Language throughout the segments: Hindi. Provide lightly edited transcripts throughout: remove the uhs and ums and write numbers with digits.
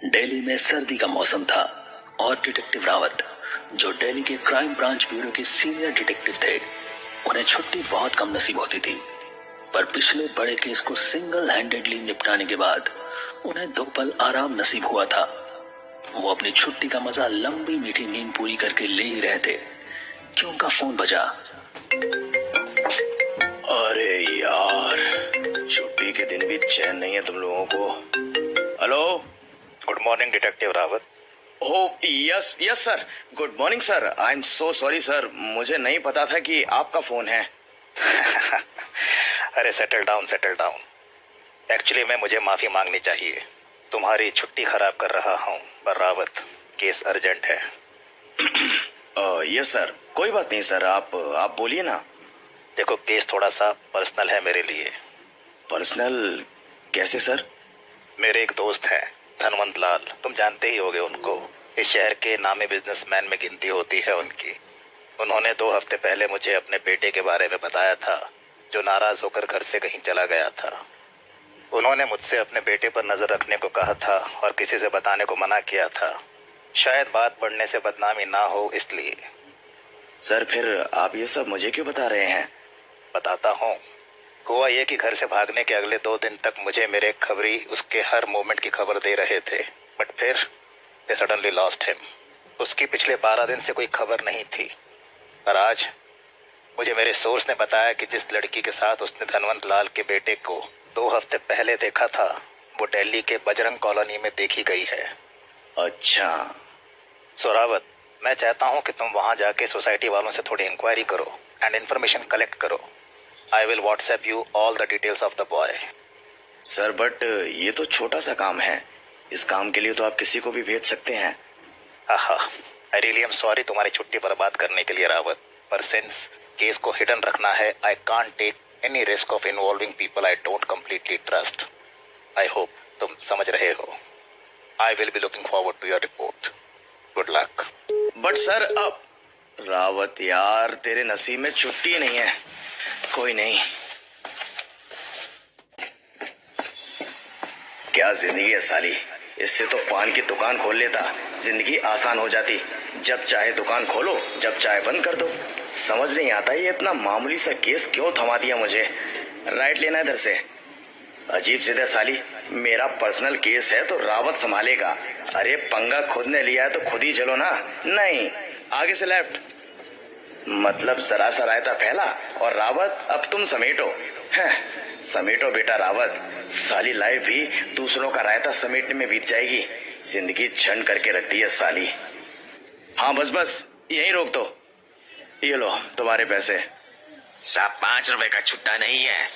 दिल्ली में सर्दी का मौसम था और डिटेक्टिव रावत, जो दिल्ली के क्राइम ब्रांच ब्यूरो के सीनियर डिटेक्टिव थे, उन्हें छुट्टी बहुत कम नसीब होती थी। पर पिछले बड़े केस को सिंगल हैंडेडली निपटाने के बाद उन्हें 2 पल आराम नसीब हुआ था। वो अपनी छुट्टी का मजा लंबी मीठी नींद पूरी करके ले ही रहे थे कि उनका फोन बजा। अरे यार, छुट्टी के दिन भी चैन नहीं है तुम लोगों को। Hello, good morning detective Rawat. Oh yes yes sir, good morning sir. I am so sorry sir, मुझे नहीं पता था कि आपका फोन है। अरे सेटल डाउन। एक्चुअली मुझे माफी मांगनी चाहिए। तुम्हारी छुट्टी खराब कर रहा हूँ, पर रावत केस अर्जेंट है। यस सर, कोई बात नहीं सर, आप बोलिए ना। देखो, केस थोड़ा सा पर्सनल है मेरे लिए। पर्सनल कैसे सर? मेरे एक दोस्त हैं, धनवंत लाल, तुम जानते ही होगे उनको। इस शहर के नामी बिजनेसमैन में गिनती होती है उनकी। उन्होंने 2 हफ्ते पहले मुझे अपने बेटे के बारे में बताया था, जो नाराज होकर घर से कहीं चला गया था। उन्होंने मुझसे अपने बेटे पर नजर रखने को कहा था और किसी से बताने को मना किया था, शायद बात बढ़ने से बदनामी ना हो इसलिए। सर फिर आप ये सब मुझे क्यों बता रहे हैं? बताता हूँ। हुआ ये कि घर से भागने के अगले 2 दिन तक मुझे मेरे खबरी उसके हर मूवमेंट की खबर दे रहे थे, बट फिर दे सडनली लॉस्ट हिम। उसकी पिछले 12 दिन से कोई खबर नहीं थी। पर आज मुझे मेरे सोर्स ने बताया कि जिस लड़की के साथ उसने धनवंत लाल के बेटे को 2 हफ्ते पहले देखा था, वो दिल्ली के बजरंग कॉलोनी में देखी गई है। अच्छा। सोरावत, मैं चाहता हूँ कि तुम वहां जाके सोसाइटी वालों से थोड़ी इंक्वायरी करो एंड इन्फॉर्मेशन कलेक्ट करो। I will WhatsApp you all the details of the boy. Sir but ये तो छोटा सा काम है, इस काम के लिए तो आप किसी को भी भेज सकते हैं। आई रियली एम सॉरी तुम्हारी छुट्टी बर्बाद करने के लिए रावत, पर सिंस केस को हिडन रखना है, I can't take any risk of involving people I don't completely trust. I hope तुम समझ रहे हो। I will be looking forward to your report. Good luck. But sir अब रावत यार, तेरे नसीब में छुट्टी नहीं है। कोई नहीं। क्या जिंदगी है साली, इससे तो पान की दुकान खोल लेता, जिंदगी आसान हो जाती। जब चाहे दुकान खोलो, जब चाहे बंद कर दो। समझ नहीं आता ये इतना मामूली सा केस क्यों थमा दिया मुझे। राइट लेना इधर से। अजीब जिद है साली, मेरा पर्सनल केस है तो रावत संभालेगा। अरे पंगा खुद ने लिया है तो खुद ही चलो ना। नहीं, आगे से लेफ्ट। मतलब जरा सा रायता फैला और रावत अब तुम समेटो। समेटो बेटा रावत, साली लाइफ भी दूसरों का रायता समेटने में बीत जाएगी। जिंदगी छंड करके रख दी है साली। हाँ बस यहीं रोक दो। ये लो तुम्हारे पैसे। साहब 5 रुपए का छुट्टा नहीं है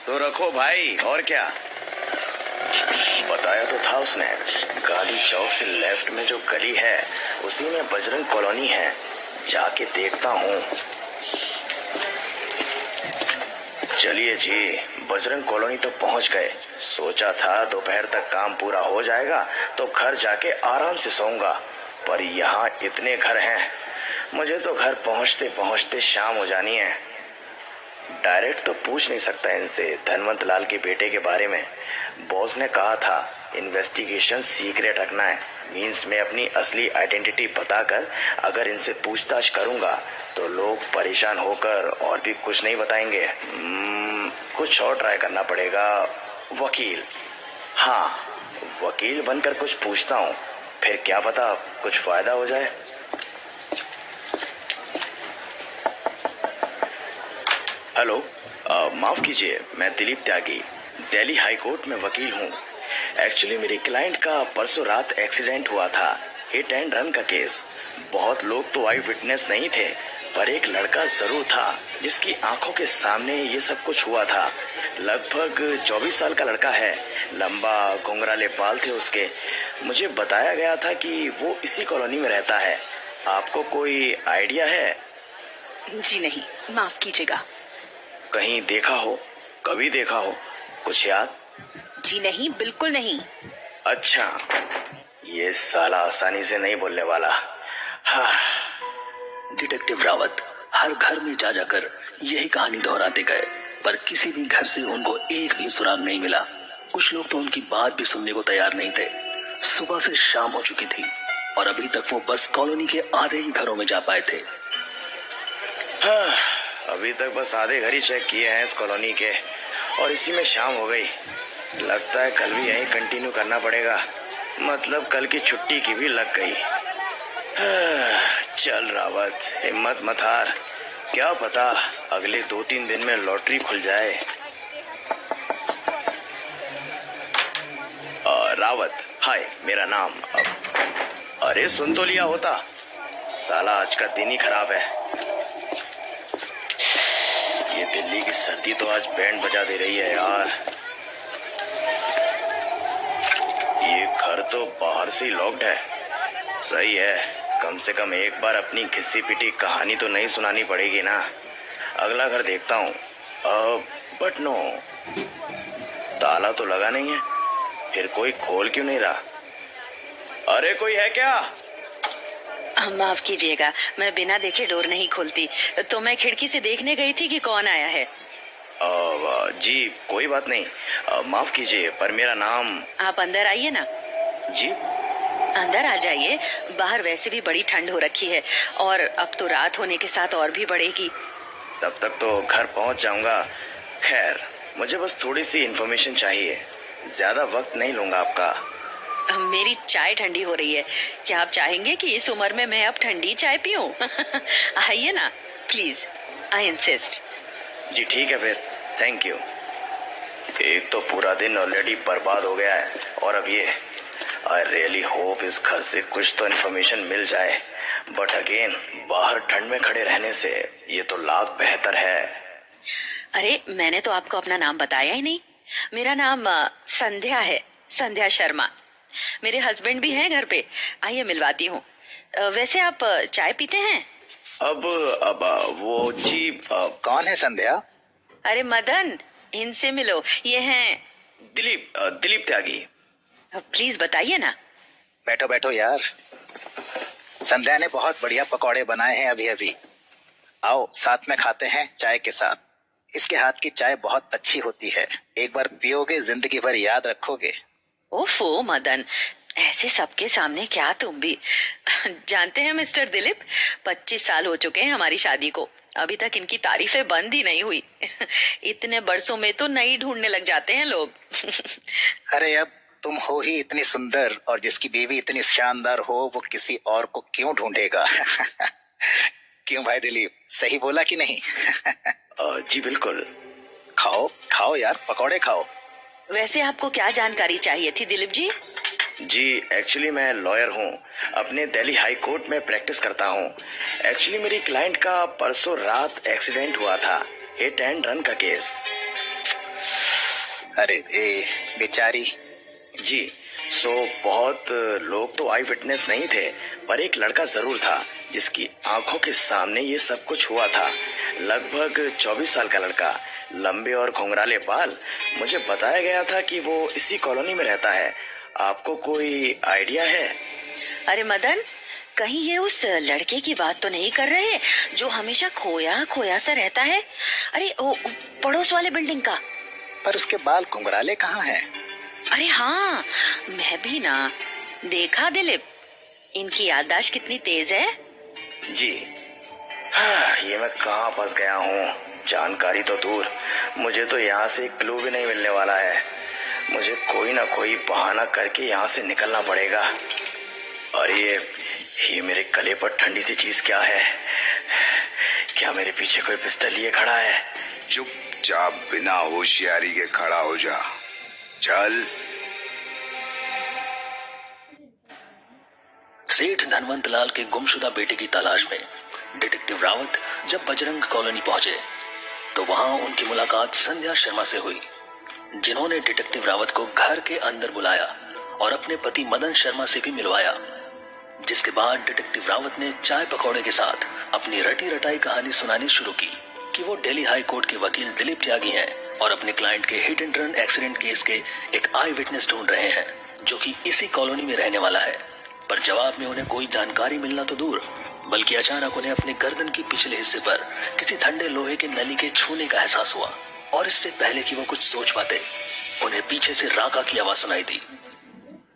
तो रखो भाई, और क्या। बताया तो था उसने, गांधी चौक से लेफ्ट में जो गली है उसी में बजरंग कॉलोनी है। जाके देखता हूँ। चलिए जी, बजरंग कॉलोनी तो पहुंच गए। सोचा था दोपहर तक काम पूरा हो जाएगा तो घर जाके आराम से सोऊंगा, पर यहाँ इतने घर हैं, मुझे तो घर पहुंचते पहुंचते शाम हो जानी है। डायरेक्ट तो पूछ नहीं सकता इनसे धनवंत लाल के बेटे के बारे में। बॉस ने कहा था इन्वेस्टिगेशन सीक्रेट रखना है। मीन्स मैं अपनी असली आइडेंटिटी बताकर अगर इनसे पूछताछ करूंगा तो लोग परेशान होकर और भी कुछ नहीं बताएंगे। कुछ और ट्राई करना पड़ेगा। वकील, हाँ वकील बनकर कुछ पूछता हूँ, फिर क्या पता कुछ फायदा हो जाए। हेलो, माफ कीजिए, मैं दिलीप त्यागी, दिल्ली हाई कोर्ट में वकील हूँ। एक्चुअली मेरे क्लाइंट का परसों रात एक्सीडेंट हुआ था, हिट एंड रन का केस। बहुत लोग तो आई विटनेस नहीं थे, पर एक लड़का जरूर था जिसकी आंखों के सामने ये सब कुछ हुआ था। लगभग 24 साल का लड़का है, लंबा घुंघराले बाल थे उसके। मुझे बताया गया था कि वो इसी कॉलोनी में रहता है। आपको कोई आइडिया है? जी नहीं, माफ कीजिएगा। कहीं देखा हो, कभी देखा हो, कुछ याद? जी नहीं, बिल्कुल नहीं। अच्छा, ये साला आसानी से नहीं बोलने वाला। हाँ। डिटेक्टिव रावत हर घर में जा जाकर यही कहानी दोहराते गए, पर किसी भी घर से उनको एक भी सुराग नहीं मिला। कुछ लोग तो उनकी बात भी सुनने को तैयार नहीं थे। सुबह से शाम हो चुकी थी और अभी तक वो बस कॉलोनी के आधे ही घरों में जा पाए थे। हाँ, अभी तक बस आधे घर ही चेक किए हैं इस कॉलोनी के और इसी में शाम हो गई। लगता है कल भी यहीं कंटिन्यू करना पड़ेगा, मतलब कल की छुट्टी की भी लग गई। चल रावत, हिम्मत मत हार, क्या पता अगले 2-3 दिन में लॉटरी खुल जाए। रावत, हाय, मेरा नाम। अरे सुन तो लिया होता, साला आज का दिन ही खराब है। ये दिल्ली की सर्दी तो आज बैंड बजा दे रही है यार। ये घर तो बाहर से ही लॉक्ड है। सही है, कम से कम एक बार अपनी घिसी पिटी कहानी तो नहीं सुनानी पड़ेगी ना। अगला घर देखता हूँ। बट नो, ताला तो लगा नहीं है, फिर कोई खोल क्यों नहीं रहा? अरे कोई है क्या? माफ कीजिएगा, मैं बिना देखे डोर नहीं खोलती, तो मैं खिड़की से देखने गई थी कि कौन आया है। जी कोई बात नहीं, माफ कीजिए, पर मेरा नाम। आप अंदर आइए ना। जी अंदर आ जाइए, बाहर वैसे भी बड़ी ठंड हो रखी है और अब तो रात होने के साथ और भी बढ़ेगी। तब तक तो घर पहुंच जाऊंगा। खैर, मुझे बस थोड़ी सी इन्फॉर्मेशन चाहिए, ज्यादा वक्त नहीं लूंगा आपका। मेरी चाय ठंडी हो रही है, क्या आप चाहेंगे कि इस उम्र में मैं अब ठंडी चाय पीऊं? आइए ना प्लीज, आई इंसिस्ट। जी ठीक है फिर, थैंक यू। एक तो पूरा दिन ऑलरेडी बर्बाद हो गया है और अब ये। आई रियली होप इस घर से कुछ तो इन्फॉर्मेशन मिल जाए, बट अगेन बाहर ठंड में खड़े रहने से ये तो लाख बेहतर है। अरे मैंने तो आपको अपना नाम बताया ही नहीं। मेरा नाम संध्या है, संध्या शर्मा। मेरे हस्बैंड भी हैं घर पे, आइए मिलवाती हूँ। वैसे आप चाय पीते हैं? अब वो जी कौन है संध्या? अरे मदन, इनसे मिलो, ये हैं दिलीप त्यागी। प्लीज बताइए ना। बैठो बैठो यार, संध्या ने बहुत बढ़िया पकौड़े बनाए हैं अभी अभी। आओ साथ में खाते हैं चाय के साथ। इसके हाथ की चाय बहुत अच्छी होती है, एक बार पियोगे जिंदगी भर याद रखोगे। ओफो मदन, ऐसे सबके सामने क्या तुम भी। जानते हैं मिस्टर दिलीप, 25 साल हो चुके हैं हमारी शादी को, अभी तक इनकी तारीफें बंद ही नहीं हुई। इतने बरसों में तो नई ढूंढने लग जाते हैं लोग। अरे अब तुम हो ही इतनी सुंदर और जिसकी बीवी इतनी शानदार हो वो किसी और को क्यों ढूंढेगा? क्यों भाई दिलीप, सही बोला कि नहीं? जी बिल्कुल। खाओ खाओ यार, पकौड़े खाओ। वैसे आपको क्या जानकारी चाहिए थी दिलीप जी? जी एक्चुअली मैं लॉयर हूँ, अपने दिल्ली हाई कोर्ट में प्रैक्टिस करता हूँ। एक्चुअली मेरी क्लाइंट का परसों रात एक्सीडेंट हुआ था, हिट एंड रन का केस। अरे बेचारी। जी बहुत लोग तो आई विटनेस नहीं थे, पर एक लड़का जरूर था जिसकी आंखों के सामने ये सब कुछ हुआ था। लगभग 24 साल का लड़का, लंबे और घुंघराले बाल। मुझे बताया गया था कि वो इसी कॉलोनी में रहता है। आपको कोई आइडिया है? अरे मदन, कहीं ये उस लड़के की बात तो नहीं कर रहे जो हमेशा खोया खोया सा रहता है? अरे वो पड़ोस वाले बिल्डिंग का। पर उसके बाल घुंघराले कहाँ हैं? अरे हाँ, मैं भी ना। देखा दिलीप, इनकी याददाश्त कितनी तेज है। जी ये मैं कहाँ फंस गया हूँ, जानकारी तो दूर, मुझे तो यहाँ से क्लू भी नहीं मिलने वाला है। मुझे कोई ना कोई बहाना करके यहाँ से निकलना पड़ेगा। और ये मेरे गले पर ठंडी सी चीज क्या है? क्या मेरे पीछे कोई पिस्टल लिए खड़ा है? चुपचाप बिना होशियारी के खड़ा हो जा, चल। सेठ धनवंत लाल के गुमशुदा बेटे की तलाश में डिटेक्टिव रावत जब बजरंग कॉलोनी पहुंचे तो वहां उनकी मुलाकात संध्या शर्मा से हुई, जिन्होंने डिटेक्टिव रावत को घर के अंदर बुलाया और अपने पति मदन शर्मा से भी मिलवाया। जिसके बाद डिटेक्टिव रावत ने चाय पकौड़े के साथ अपनी रटी रटाई कहानी सुनानी शुरू की कि वो दिल्ली हाई कोर्ट के वकील दिलीप त्यागी हैं और अपने क्लाइंट के hit and run accident case के एक आई विटनेस ढूंढ रहे हैं जो कि इसी कॉलोनी में रहने वाला है। पर जवाब में उन्हें कोई जानकारी मिलना तो दूर, बल्कि अचानक उन्हें अपने गर्दन के पिछले हिस्से पर किसी ठंडे लोहे के नली के छूने का एहसास हुआ और इससे पहले कि वो कुछ सोच पाते उन्हें पीछे से राका की आवाज सुनाई दी।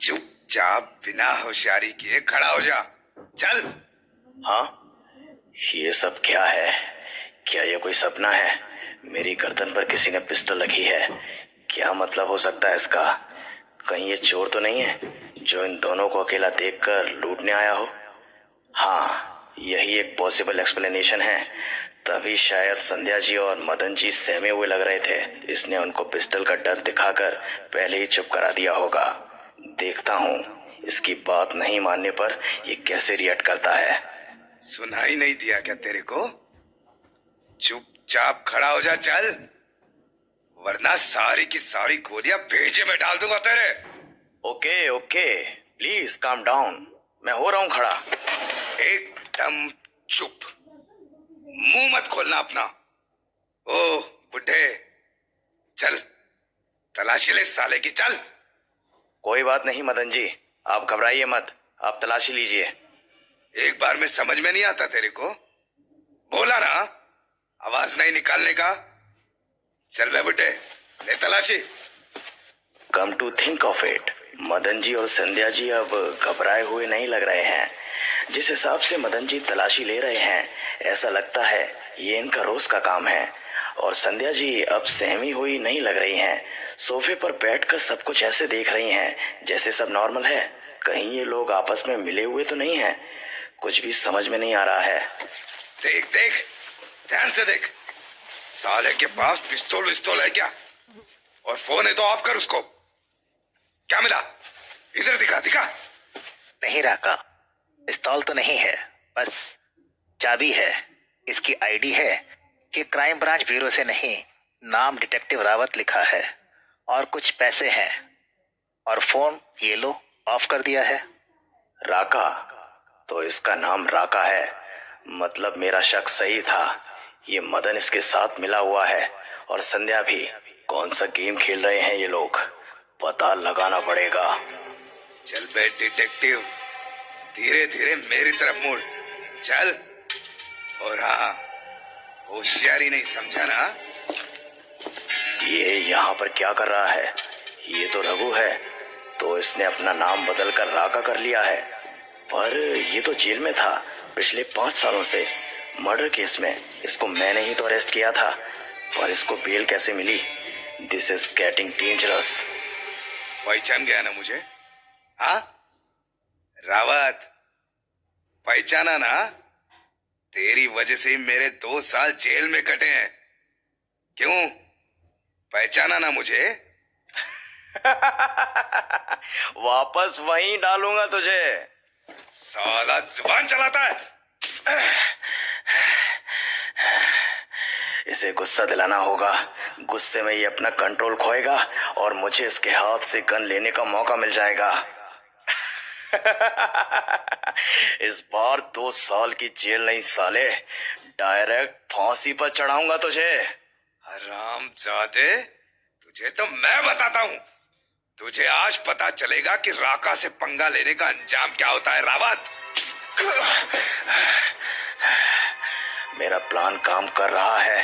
चुपचाप चुपचाप बिना होशियारी किए खड़ा हो जा। चल। हाँ, ये सब क्या है? क्या ये कोई सपना है? मेरी गर्दन पर किसी ने पिस्टल रखी है। क्या मतलब हो सकता है इसका? कहीं ये चोर तो नहीं है जो इन दोनों को अकेला देखकर लूटने आया हो? हाँ, यही एक पॉसिबल एक्सप्लेनेशन है। तभी शायद संध्या जी और मदन जी सहमे हुए लग रहे थे। इसने उनको पिस्टल का डर दिखाकर पहले ही चुप करा दिया होगा। देखता हूँ इसकी बात नहीं मानने पर ये कैसे रिएक्ट करता है। सुनाई नहीं दिया क्या तेरे को? चुपचाप खड़ा हो जा, चल, वरना सारी की सारी गोलियां भेजे में डाल दूंगा तेरे। Okay okay, please calm down, मैं हो रहा हूँ खड़ा। एकदम चुप, मुंह मत खोलना अपना। ओ बुड्ढे, चल तलाशी ले साले की, चल। कोई बात नहीं मदन जी, आप घबराइए मत, आप तलाशी लीजिए। एक बार में समझ में नहीं आता तेरे को? बोला ना, आवाज नहीं निकालने का। चल बे बुड्ढे, ले तलाशी। Come to think of it, Madan ji और संध्या जी अब घबराए हुए नहीं लग रहे हैं। जिस हिसाब से मदन जी तलाशी ले रहे हैं, ऐसा लगता है ये इनका रोज का काम है। और संध्या जी अब सहमी हुई नहीं लग रही हैं। सोफे पर बैठकर सब कुछ ऐसे देख रही हैं जैसे सब नॉर्मल है। कहीं ये लोग आपस में मिले हुए तो नहीं हैं? कुछ भी समझ में नहीं आ रहा है। देख देख, ध्यान से देख, साले के पास पिस्तौल विस्तौल है क्या? और फोन है तो ऑफ कर उसको। क्या मिला? इधर दिखा दिखा। नहीं राका, पिस्तौल तो नहीं है, बस चाबी है। इसकी आईडी है कि क्राइम ब्रांच ब्यूरो से नहीं, नाम डिटेक्टिव रावत लिखा है, और कुछ पैसे हैं। और फोन ये लो, ऑफ कर दिया है। राका? तो इसका नाम राका है। मतलब मेरा शक सही था, ये मदन इसके साथ मिला हुआ है। और संध्या भी। कौन सा गेम खेल रहे हैं ये लोग? पता लगाना पड़ेगा। चल बे डिटेक्टिव, धीरे धीरे मेरी तरफ मुड़, चल। और हाँ, होशियारी नहीं समझा ना? ये यहाँ पर क्या कर रहा है? ये तो रघु है, तो इसने अपना नाम बदलकर राका कर लिया है। पर ये तो जेल में था पिछले 5 सालों से, मर्डर केस में। इसको मैंने ही तो अरेस्ट किया था, पर इसको बेल कैसे मिली? This is getting dangerous. पहचान गया ना मुझे? हाँ रावत, पहचाना ना? तेरी वजह से मेरे 2 साल जेल में कटे हैं। क्यों, पहचाना ना मुझे? वापस वहीं डालूंगा तुझे। साला जुबान चलाता है। इसे गुस्सा दिलाना होगा। गुस्से में ये अपना कंट्रोल खोएगा और मुझे इसके हाथ से गन लेने का मौका मिल जाएगा। इस बार 2 साल की जेल नहीं साले, डायरेक्ट फांसी पर चढ़ाऊंगा तुझे। हरामजादे, तुझे तो मैं बताता हूँ। तुझे आज पता चलेगा कि राका से पंगा लेने का अंजाम क्या होता है रावत। मेरा प्लान काम कर रहा है।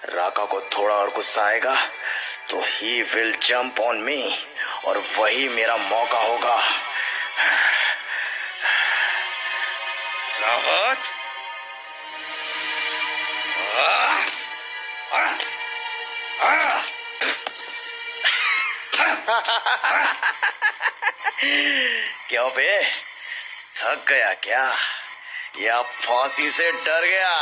राका को थोड़ा और गुस्सा आएगा तो he will jump on me, और वही मेरा मौका होगा। रावत, क्यों बे, थक गया क्या? या फांसी से डर गया?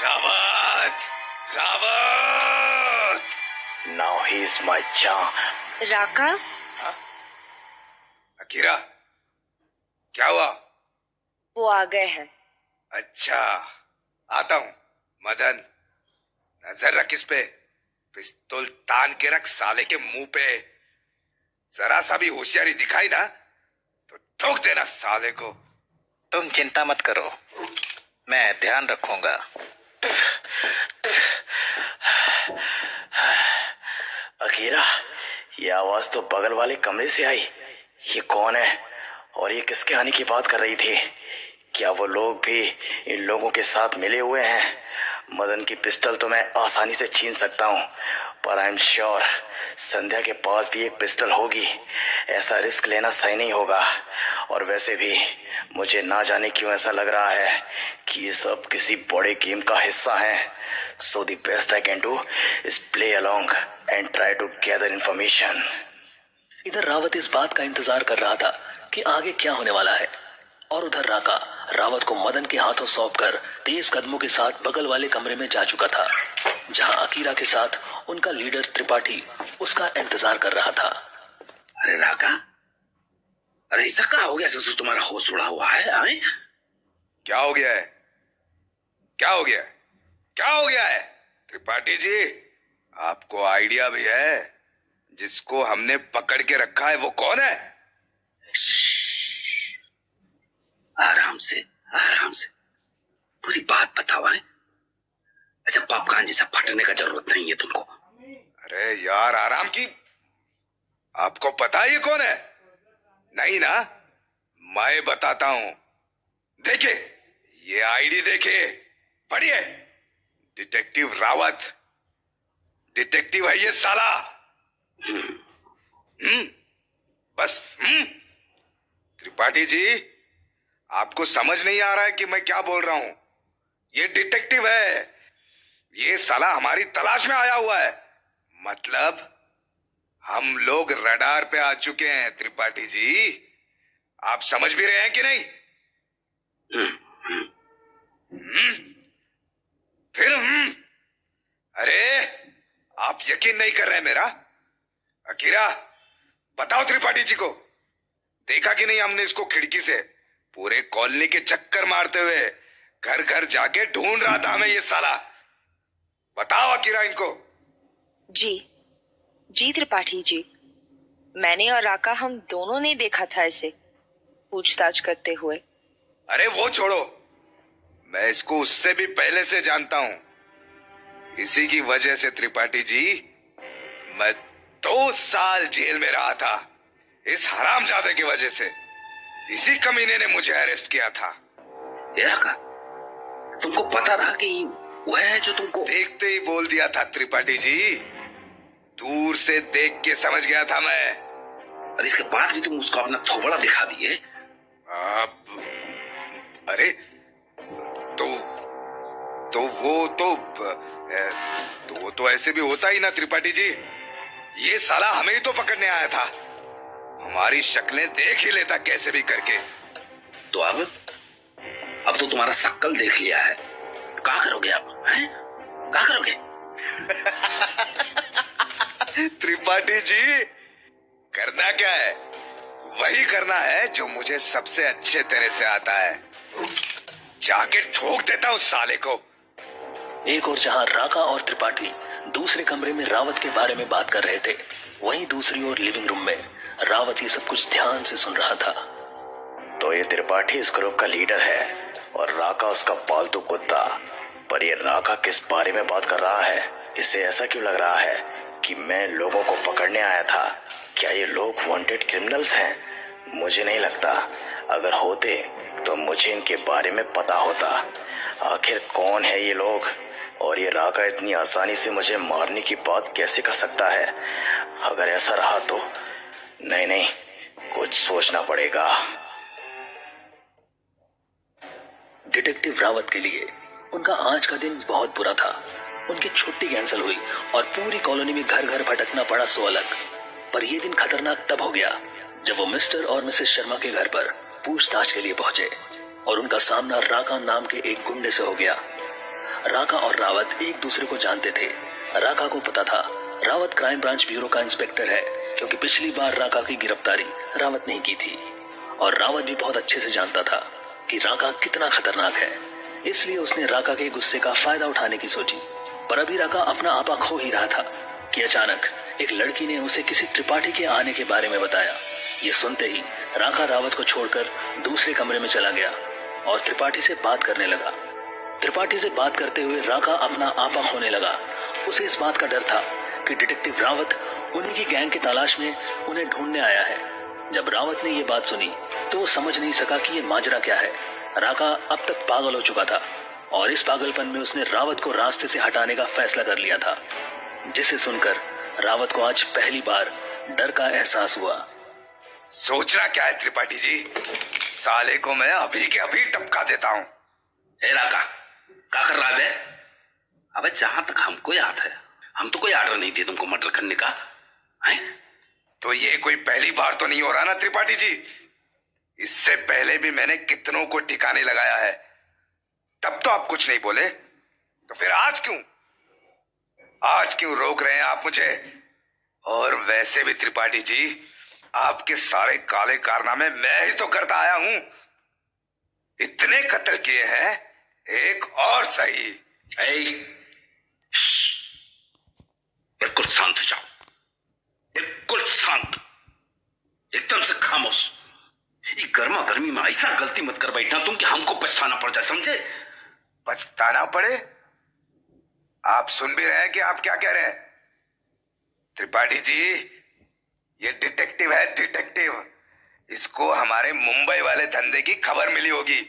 Rawat, Rawat. Now he is my chance. Raka, Akira, क्या हुआ? वो आ गए हैं। अच्छा, आता हूँ। मदन, नजर रख इस पे। पिस्तौल तान के रख साले के मुंह पे। जरा सा भी होशियारी दिखाई ना तो ठोक देना साले को। तुम चिंता मत करो, मैं ध्यान रखूंगा। अकीरा, ये आवाज तो बगल वाले कमरे से आई। ये कौन है और ये किसके आने की बात कर रही थी? क्या वो लोग भी इन लोगों के साथ मिले हुए हैं? मदन की पिस्टल तो मैं आसानी से छीन सकता हूँ, पर आई एम श्योर संध्या के पास भी एक पिस्टल होगी। ऐसा रिस्क लेना सही नहीं होगा। और वैसे भी मुझे ना जाने क्यों ऐसा लग रहा है कि ये सब किसी बड़े गेम का हिस्सा है। So the best I can do is play along and try to gather information. इधर रावत इस बात का इंतजार कर रहा था कि आगे क्या होने वाला है, और उधर राका रावत को मदन के हाथों सौंपकर तेज कदमों के साथ बगल वाले कमरे में जा चुका था, जहां अकीरा के साथ उनका लीडर त्रिपाठी उसका इंतजार कर रहा था। अरे राका, अरे ऐसा क्या हो गया ससुर, तुम्हारा होश उड़ा हुआ है? आए? क्या हो गया है? क्या हो गया है? क्या हो गया है? त्रिपाठी जी, आपको आइडिया भी है जिसको हमने पकड़ के रखा है वो कौन है? आराम से, आराम से, पूरी बात बताओ है। अच्छा, पॉपकॉर्न जैसा फटने का जरूरत नहीं है तुमको। अरे यार, आराम की। आपको पता है ये कौन है? नहीं ना, मैं बताता हूं। देखिए, ये आईडी देखिए, पढ़िए। डिटेक्टिव रावत, डिटेक्टिव है ये साला। बस। त्रिपाठी जी, आपको समझ नहीं आ रहा है कि मैं क्या बोल रहा हूं? ये डिटेक्टिव है। ये साला हमारी तलाश में आया हुआ है। मतलब हम लोग रडार पे आ चुके हैं त्रिपाठी जी। आप समझ भी रहे हैं कि नहीं? फिर अरे, आप यकीन नहीं कर रहे मेरा? अकीरा, बताओ त्रिपाठी जी को, देखा कि नहीं हमने इसको खिड़की से पूरे कॉलोनी के चक्कर मारते हुए घर घर जाके ढूंढ रहा था हमें ये साला। बताओ अकीरा इनको। जी त्रिपाठी जी, मैंने और राका हम दोनों ने देखा था इसे पूछताछ करते हुए। अरे वो छोड़ो, मैं इसको उससे भी पहले से जानता हूं। इसी की वजह से त्रिपाठी जी, मैं 2 साल जेल में रहा था, इस हरामजादे की वजह से। इसी कमीने ने मुझे अरेस्ट किया था। ये राका, तुमको पता रहा कि वह है जो तुमको? देखते ही बोल दिया था त्रिपाठी जी, दूर से देख के समझ गया था मैं। और इसके बाद भी तुम उसको अपना थोबड़ा दिखा दिए। अरे वो तो ऐसे भी होता ही ना त्रिपाठी जी। ये साला हमें ही तो पकड़ने आया था। हमारी शक्लें देख ही लेता कैसे भी करके। तो अब तो तुम्हारा शक्ल देख लिया है, क्या करोगे अब? हैं? क्या करोगे? त्रिपाठी जी, करना क्या है? वही करना है जो मुझे सबसे अच्छे तरह से आता है। जाके ठोक देता उस साले को। एक और जहां राका और त्रिपाठी दूसरे कमरे में रावत के बारे में बात कर रहे थे, वहीं दूसरी ओर लिविंग रूम में रावत ये सब कुछ ध्यान से सुन रहा था। तो ये त्रिपाठी इस ग्रुप का लीडर है और राका उसका पालतू कुत्ता। पर ये राका किस बारे में बात कर रहा है? इसे ऐसा क्यों लग रहा है कि मैं लोगों को पकड़ने आया था? क्या ये लोग वांटेड क्रिमिनल्स हैं? मुझे नहीं लगता। अगर होते तो मुझे इनके बारे में पता होता। आखिर कौन है ये लोग? और ये राका इतनी आसानी से मुझे मारने की बात कैसे कर सकता है? अगर ऐसा रहा तो नहीं, कुछ सोचना पड़ेगा। डिटेक्टिव रावत के लिए उनका आज का दिन बहुत बुरा था। उनकी छुट्टी कैंसिल हुई और पूरी कॉलोनी में घर घर भटकना पड़ा सो अलग। पर यह दिन खतरनाक तब हो गया जब वो मिस्टर और मिसेस शर्मा के घर पर पूछताछ के लिए पहुंचे और उनका सामना राका नाम के एक गुंडे से हो गया। राका और रावत एक दूसरे को जानते थे। राका को पता था रावत क्राइम ब्रांच ब्यूरो का इंस्पेक्टर है, क्योंकि पिछली बार राका की गिरफ्तारी रावत ने की थी। और रावत भी बहुत अच्छे से जानता था कि राका कितना खतरनाक है, इसलिए उसने राका के गुस्से का फायदा उठाने की सोची। पर अभी राका अपना आपा खो ही रहा था कि अचानक एक लड़की ने उसे किसी त्रिपाठी के आने के बारे में बताया। ये सुनते ही राका रावत को छोड़कर दूसरे कमरे में चला गया और त्रिपाठी से बात करने लगा। त्रिपाठी से बात करते हुए राका अपना आपा खोने लगा। उसे इस बात का डर था कि डिटेक्टिव रावत उन्हीं की गैंग की तलाश में उन्हें ढूंढने आया है। जब रावत ने ये बात सुनी तो वो समझ नहीं सका कि ये माजरा क्या है। राका अब तक पागल हो चुका था और इस पागलपन में उसने रावत को रास्ते से हटाने का फैसला कर लिया था, जिसे सुनकर रावत को आज पहली बार डर का एहसास हुआ। सोचना क्या है त्रिपाठी जी, साले को मैं अभी के अभी टपका देता हूँ। ए राका, क्या कर रहा है? अबे जहां तक हमको याद है, हम तो कोई ऑर्डर नहीं दिए तुमको मर्डर करने का है? तो ये कोई पहली बार तो नहीं हो रहा ना त्रिपाठी जी? इससे पहले भी मैंने कितनों को ठिकाने लगाया है, तब तो आप कुछ नहीं बोले, तो फिर आज क्यों रोक रहे हैं आप मुझे? और वैसे भी त्रिपाठी जी, आपके सारे काले कारनामे मैं ही तो करता आया हूं। इतने कत्ल किए हैं, एक और सही। बिल्कुल शांत हो जाओ, बिल्कुल शांत, एकदम से खामोश। ये गर्मा गर्मी में ऐसा गलती मत कर बैठना तुम कि हमको पछताना पड़ जाए, समझे? पछताना पड़े? आप सुन भी रहे हैं कि आप क्या कह रहे हैं? त्रिपाठी जी, ये डिटेक्टिव है, डिटेक्टिव। इसको हमारे मुंबई वाले धंधे की खबर मिली होगी,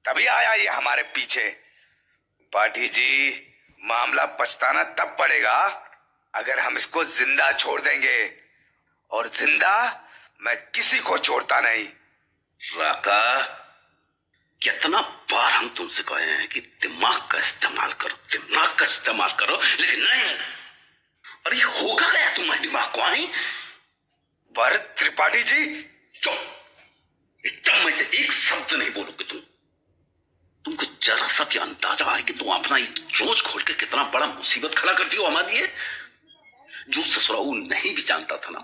तभी आया ये हमारे पीछे। त्रिपाठी जी, मामला पछताना तब पड़ेगा अगर हम इसको जिंदा छोड़ देंगे, और जिंदा मैं किसी को छोड़ता नहीं। राका, कितना बार हम तुमसे कहे हैं कि दिमाग का इस्तेमाल करो, दिमाग का इस्तेमाल करो, लेकिन नहीं। अरे होगा क्या तुम्हारे दिमाग को? आई पर त्रिपाठी जी, चुप, एकदम में से एक शब्द नहीं बोलोगे तुमको जरा सा भी अंदाजा आए कि तुम अपना चोंच खोल के कितना बड़ा मुसीबत खड़ा करती हो हमारे लिए। जो ससुरा वो नहीं भी जानता था ना,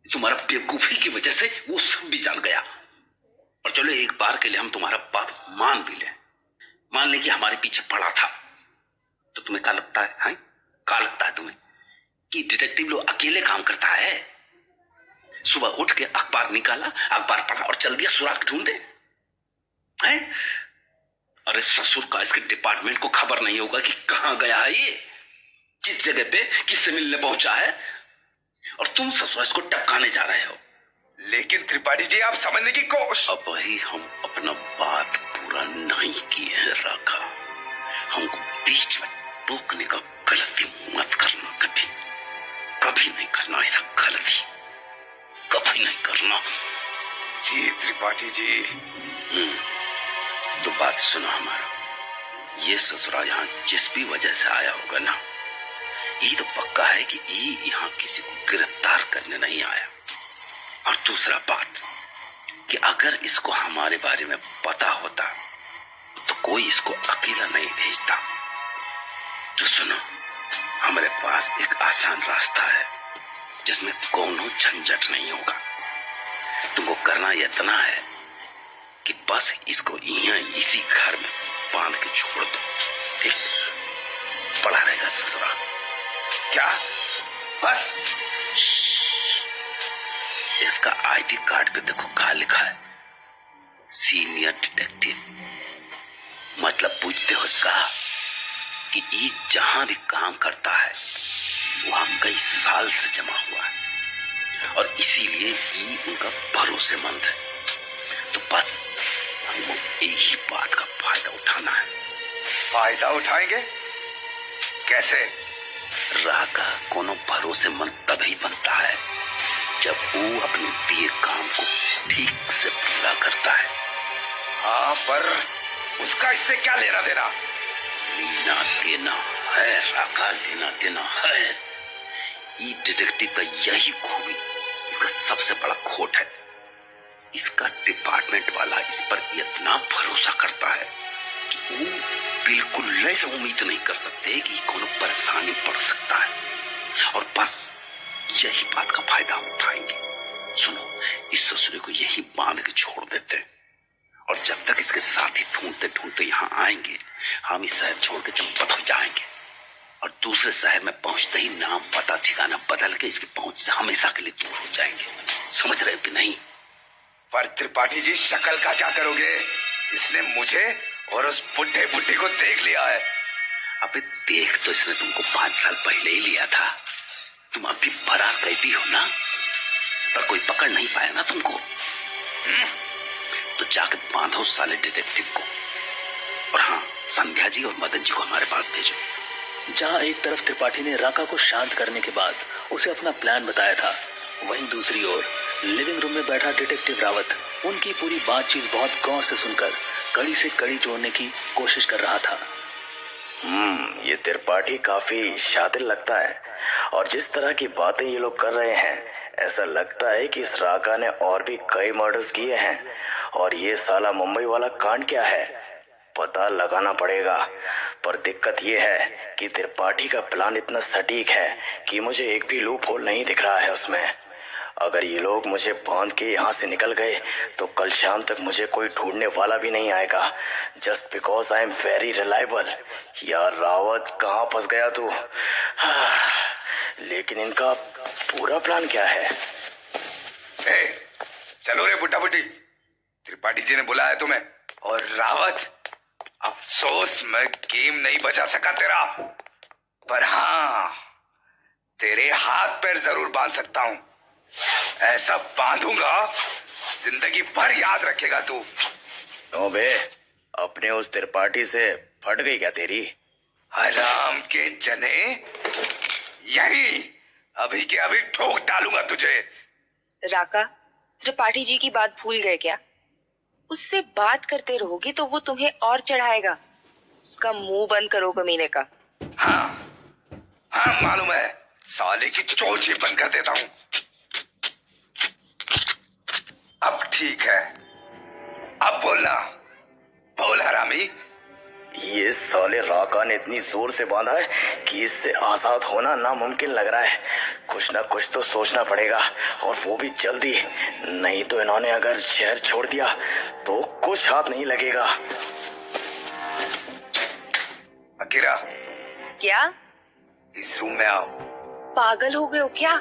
तुम्हारा बेवकूफी की वजह से वो सब भी जान गया। और चलो एक बार के लिए हम तुम्हारा बात मान भी लें, मान लें कि हमारे पीछे पड़ा था, तो तुम्हें क्या लगता है? क्या लगता है तुम्हें कि डिटेक्टिव लोग अकेले काम करता है? सुबह उठ के अखबार निकाला, अखबार पढ़ा और चल दिया सुराग ढूंढे हैं? अरे ससुर का इसके डिपार्टमेंट को खबर नहीं होगा कि कहां गया है ये, किस जगह पे किससे मिलने पहुंचा है, और तुम ससुर इसको टपकाने जा रहे हो। लेकिन त्रिपाठी जी, आप समझने की कोशिश। अब वही हम अपना बात पूरा नहीं किए हैं राका, हमको बीच में टोकने का गलती मत करना, कभी कभी नहीं करना ऐसा गलती, कभी नहीं करना। जी त्रिपाठी जी। तो बात सुनो हमारा, ये ससुरा यहाँ जिस भी वजह से आया होगा ना, ये तो पक्का है कि ये यहाँ किसी को गिरफ्तार करने नहीं आया। और दूसरा बात कि अगर इसको हमारे बारे में पता होता तो कोई इसको अकेला नहीं भेजता। तो सुनो, हमारे पास एक आसान रास्ता है जिसमें कोनो झंझट नहीं होगा। तुमको करना इतना है कि बस इसको यहाँ इसी घर में बांध के छोड़ दो, ठीक? पड़ा रहेगा ससुरा। क्या? बस? इसका आईडी कार्ड पे देखो क्या लिखा है, सीनियर डिटेक्टिव। मतलब पूछते हो इसका कि ये जहां भी काम करता है वहां कई साल से जमा हुआ है, और इसीलिए ये उनका भरोसेमंद है। तो बस हमको यही बात का फायदा उठाना है। फायदा उठाएंगे? कैसे? राका कोनो भरोसेमंद तभी बनता है जब वो अपने दिए काम को ठीक से पूरा करता है। हाँ, पर उसका इससे क्या लेना देना? लेना देना है राका, लेना देना है। ये डिटेक्टिव का यही खूबी इसका सबसे बड़ा खोट है। इसका डिपार्टमेंट वाला इस पर इतना भरोसा करता है कि वो बिल्कुल ऐसे उम्मीद नहीं कर सकते कि कोनो परेशानी पड़ सकता है, और बस यही बात का फायदा उठाएंगे। सुनो, इस ससुरे को यही बांध के छोड़ देते हैं, और जब तक इसके साथी ढूंढते ढूंढते यहाँ आएंगे, हम इस शहर छोड़ के चंपत हो जाएंगे, और दूसरे शहर में पहुंचते ही नाम पता ठिकाना बदल के इसकी पहुंच से हमेशा के लिए दूर हो जाएंगे। समझ रहे हो कि नहीं? पर त्रिपाठी जी, शक्ल का क्या करोगे? इसने मुझे और उस बुढ़े को देख लिया है। अबे देख तो इसने तुमको 5 साल पहले ही लिया था। तुम अभी फरार कैदी हो ना, पर कोई पकड़ नहीं पाया ना तुमको। तो जाके बांधो साले डिटेक्टिव को। और हाँ, संध्या जी और मदन जी को हमारे पास भेजो। जहां एक तरफ त्रिपाठी ने राका को शांत करने के बाद उसे अपना प्लान बताया था, वहीं दूसरी ओर लिविंग रूम में बैठा डिटेक्टिव रावत उनकी पूरी बातचीत बहुत गौर से सुनकर कड़ी से कड़ी जोड़ने की कोशिश कर रहा था। ये त्रिपाठी काफी शातिर लगता है, और जिस तरह की बातें ये लोग कर रहे हैं, ऐसा लगता है कि इस राका ने और भी कई मर्डर्स किए हैं, और ये साला मुंबई वाला कांड क्या है, पता लगाना पड़ेगा। पर दिक्कत ये है कि त्रिपाठी का प्लान इतना सटीक है कि मुझे एक भी लूप होल नहीं दिख रहा है उसमें। अगर ये लोग मुझे बांध के यहाँ से निकल गए तो कल शाम तक मुझे कोई ढूंढने वाला भी नहीं आएगा, just because I am very reliable. यार रावत, कहाँ फंस गया तू? लेकिन इनका पूरा प्लान क्या है? चलो रे बुड्ढा बुड्ढी, त्रिपाठी जी ने बुलाया तुम्हें। और रावत, अफसोस मैं गेम नहीं बचा सका तेरा, पर हाँ, तेरे हाथ पैर जरूर बांध सकता हूं। ऐसा बांधूंगा जिंदगी भर याद रखेगा तू। नो बे, अपने उस त्रिपाठी से फट गई क्या तेरी? हराम के जने, यही अभी के अभी ठोक डालूंगा तुझे। राका, त्रिपाठी जी की बात भूल गए क्या? उससे बात करते रहोगे तो वो तुम्हें और चढ़ाएगा। उसका मुंह बंद करो कमीने का। हाँ मालूम है, साले की चोंच ही बंद कर देता हूँ। अब ठीक है, अब बोलना, बोल हरामी। ये साले राका ने इतनी जोर से बांधा है कि इससे आजाद होना नामुमकिन लग रहा है। कुछ ना कुछ तो सोचना पड़ेगा, और वो भी जल्दी, नहीं तो इन्होंने अगर शहर छोड़ दिया तो कुछ हाथ नहीं लगेगा। अकीरा, क्या? इस रूम में आओ। पागल हो गए हो क्या?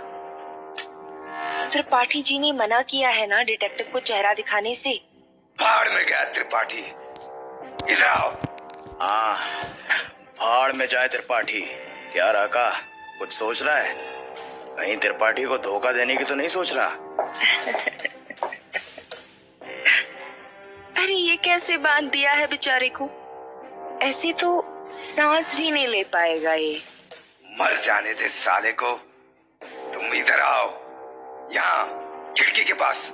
त्रिपाठी जी ने मना किया है ना डिटेक्टिव को चेहरा दिखाने से। भाड़ में गया त्रिपाठी, इधर आओ। हाँ, भाड़ में जाए त्रिपाठी। क्या राका, कुछ सोच रहा है? कहीं त्रिपाठी को धोखा देने की तो नहीं सोच रहा? अरे ये कैसे बांध दिया है बेचारे को, ऐसे तो सांस भी नहीं ले पाएगा ये। मर जाने दे साले को। तुम इधर आओ, यहाँ खिड़की के पास,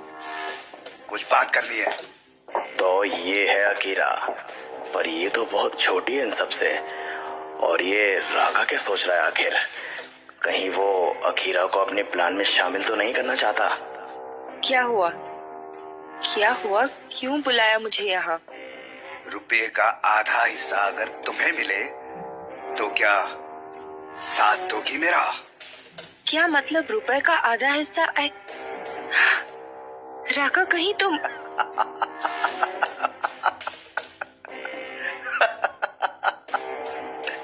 कुछ बात करनी है। तो ये है अकीरा, पर ये तो बहुत छोटी है इन सबसे। और ये राका क्या सोच रहा है आखिर? कहीं वो अकीरा को अपने प्लान में शामिल तो नहीं करना चाहता? क्या हुआ? क्या हुआ? क्यों बुलाया मुझे यहाँ? रुपये का आधा हिस्सा अगर तुम्हें मिले तो क्या साथ दोगी मेरा? क्या मतलब रुपए का आधा हिस्सा? राका, कहीं तुम...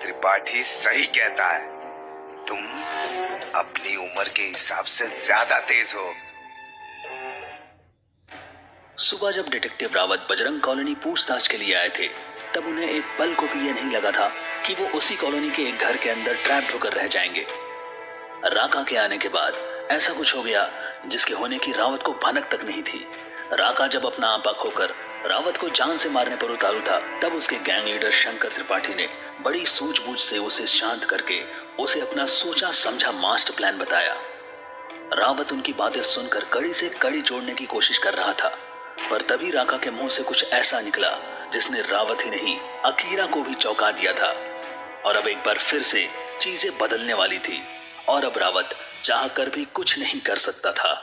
त्रिपाठी सही कहता है, तुम अपनी उम्र के हिसाब से ज्यादा तेज हो। सुबह जब डिटेक्टिव रावत बजरंग कॉलोनी पूछताछ के लिए आए थे, तब उन्हें एक पल को भी यह नहीं लगा था कि वो उसी कॉलोनी के एक घर के अंदर ट्रैप्ड होकर रह जाएंगे। राका के आने के बाद ऐसा कुछ हो गया जिसके होने की रावत को भनक तक नहीं थी। राका जब अपना आपा खोकर रावत को जान से मारने पर उतारू था, तब उसके गैंग लीडर शंकर त्रिपाठी ने बड़ी सूझबूझ से उसे शांत करके उसे अपना सोचा समझा मास्टर प्लान बताया। रावत उनकी बातें सुनकर कड़ी से कड़ी जोड़ने की कोशिश कर रहा था, पर तभी राका के मुंह से कुछ ऐसा निकला जिसने रावत ही नहीं अकीरा को भी चौंका दिया था। और अब एक बार फिर से चीजें बदलने वाली थी, और अब रावत चाहकर भी कुछ नहीं कर सकता था।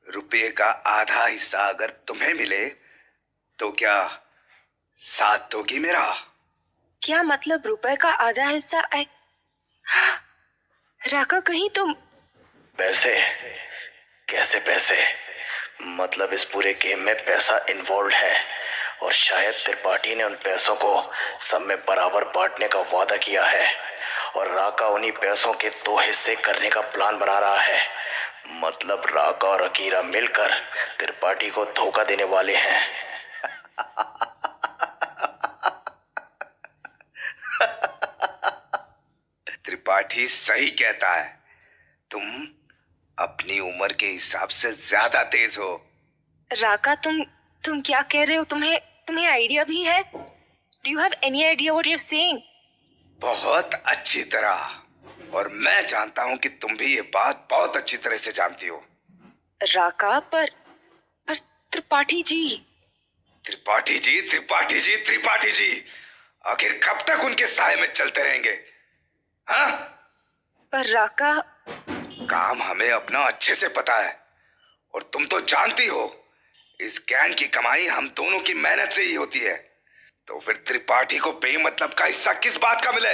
रुपये का आधा हिस्सा अगर तुम्हें मिले तो क्या साथ दोगी मेरा? क्या मतलब रुपए का आधा हिस्सा? राका, कहीं तुम... पैसे? कैसे पैसे? मतलब इस पूरे गेम में पैसा इन्वॉल्व है, और शायद त्रिपाठी ने उन पैसों को सब में बराबर बांटने का वादा किया है, और राका उन्हीं पैसों के 2 हिस्से करने का प्लान बना रहा है। मतलब राका और अकीरा मिलकर त्रिपाठी को धोखा देने वाले हैं। त्रिपाठी सही कहता है, तुम अपनी उम्र के हिसाब से ज्यादा तेज हो। राका, तुम क्या कह रहे हो? तुम्हें आइडिया भी है? Do you have any idea what you're saying? बहुत अच्छी तरह, और मैं जानता हूं कि तुम भी ये बात बहुत अच्छी तरह से जानती हो। राका, पर त्रिपाठी जी। त्रिपाठी जी, त्रिपाठी जी, त्रिपाठी जी, आखिर कब तक उनके साए में चलते रहेंगे? हाँ? पर राका, काम हमें अपना अच्छे से पता है, और तुम तो जानती हो इस गैंग की कमाई हम दोनों की मेहनत से ही होती है। तो फिर त्रिपाठी को बेमतलब का हिस्सा किस बात का मिले?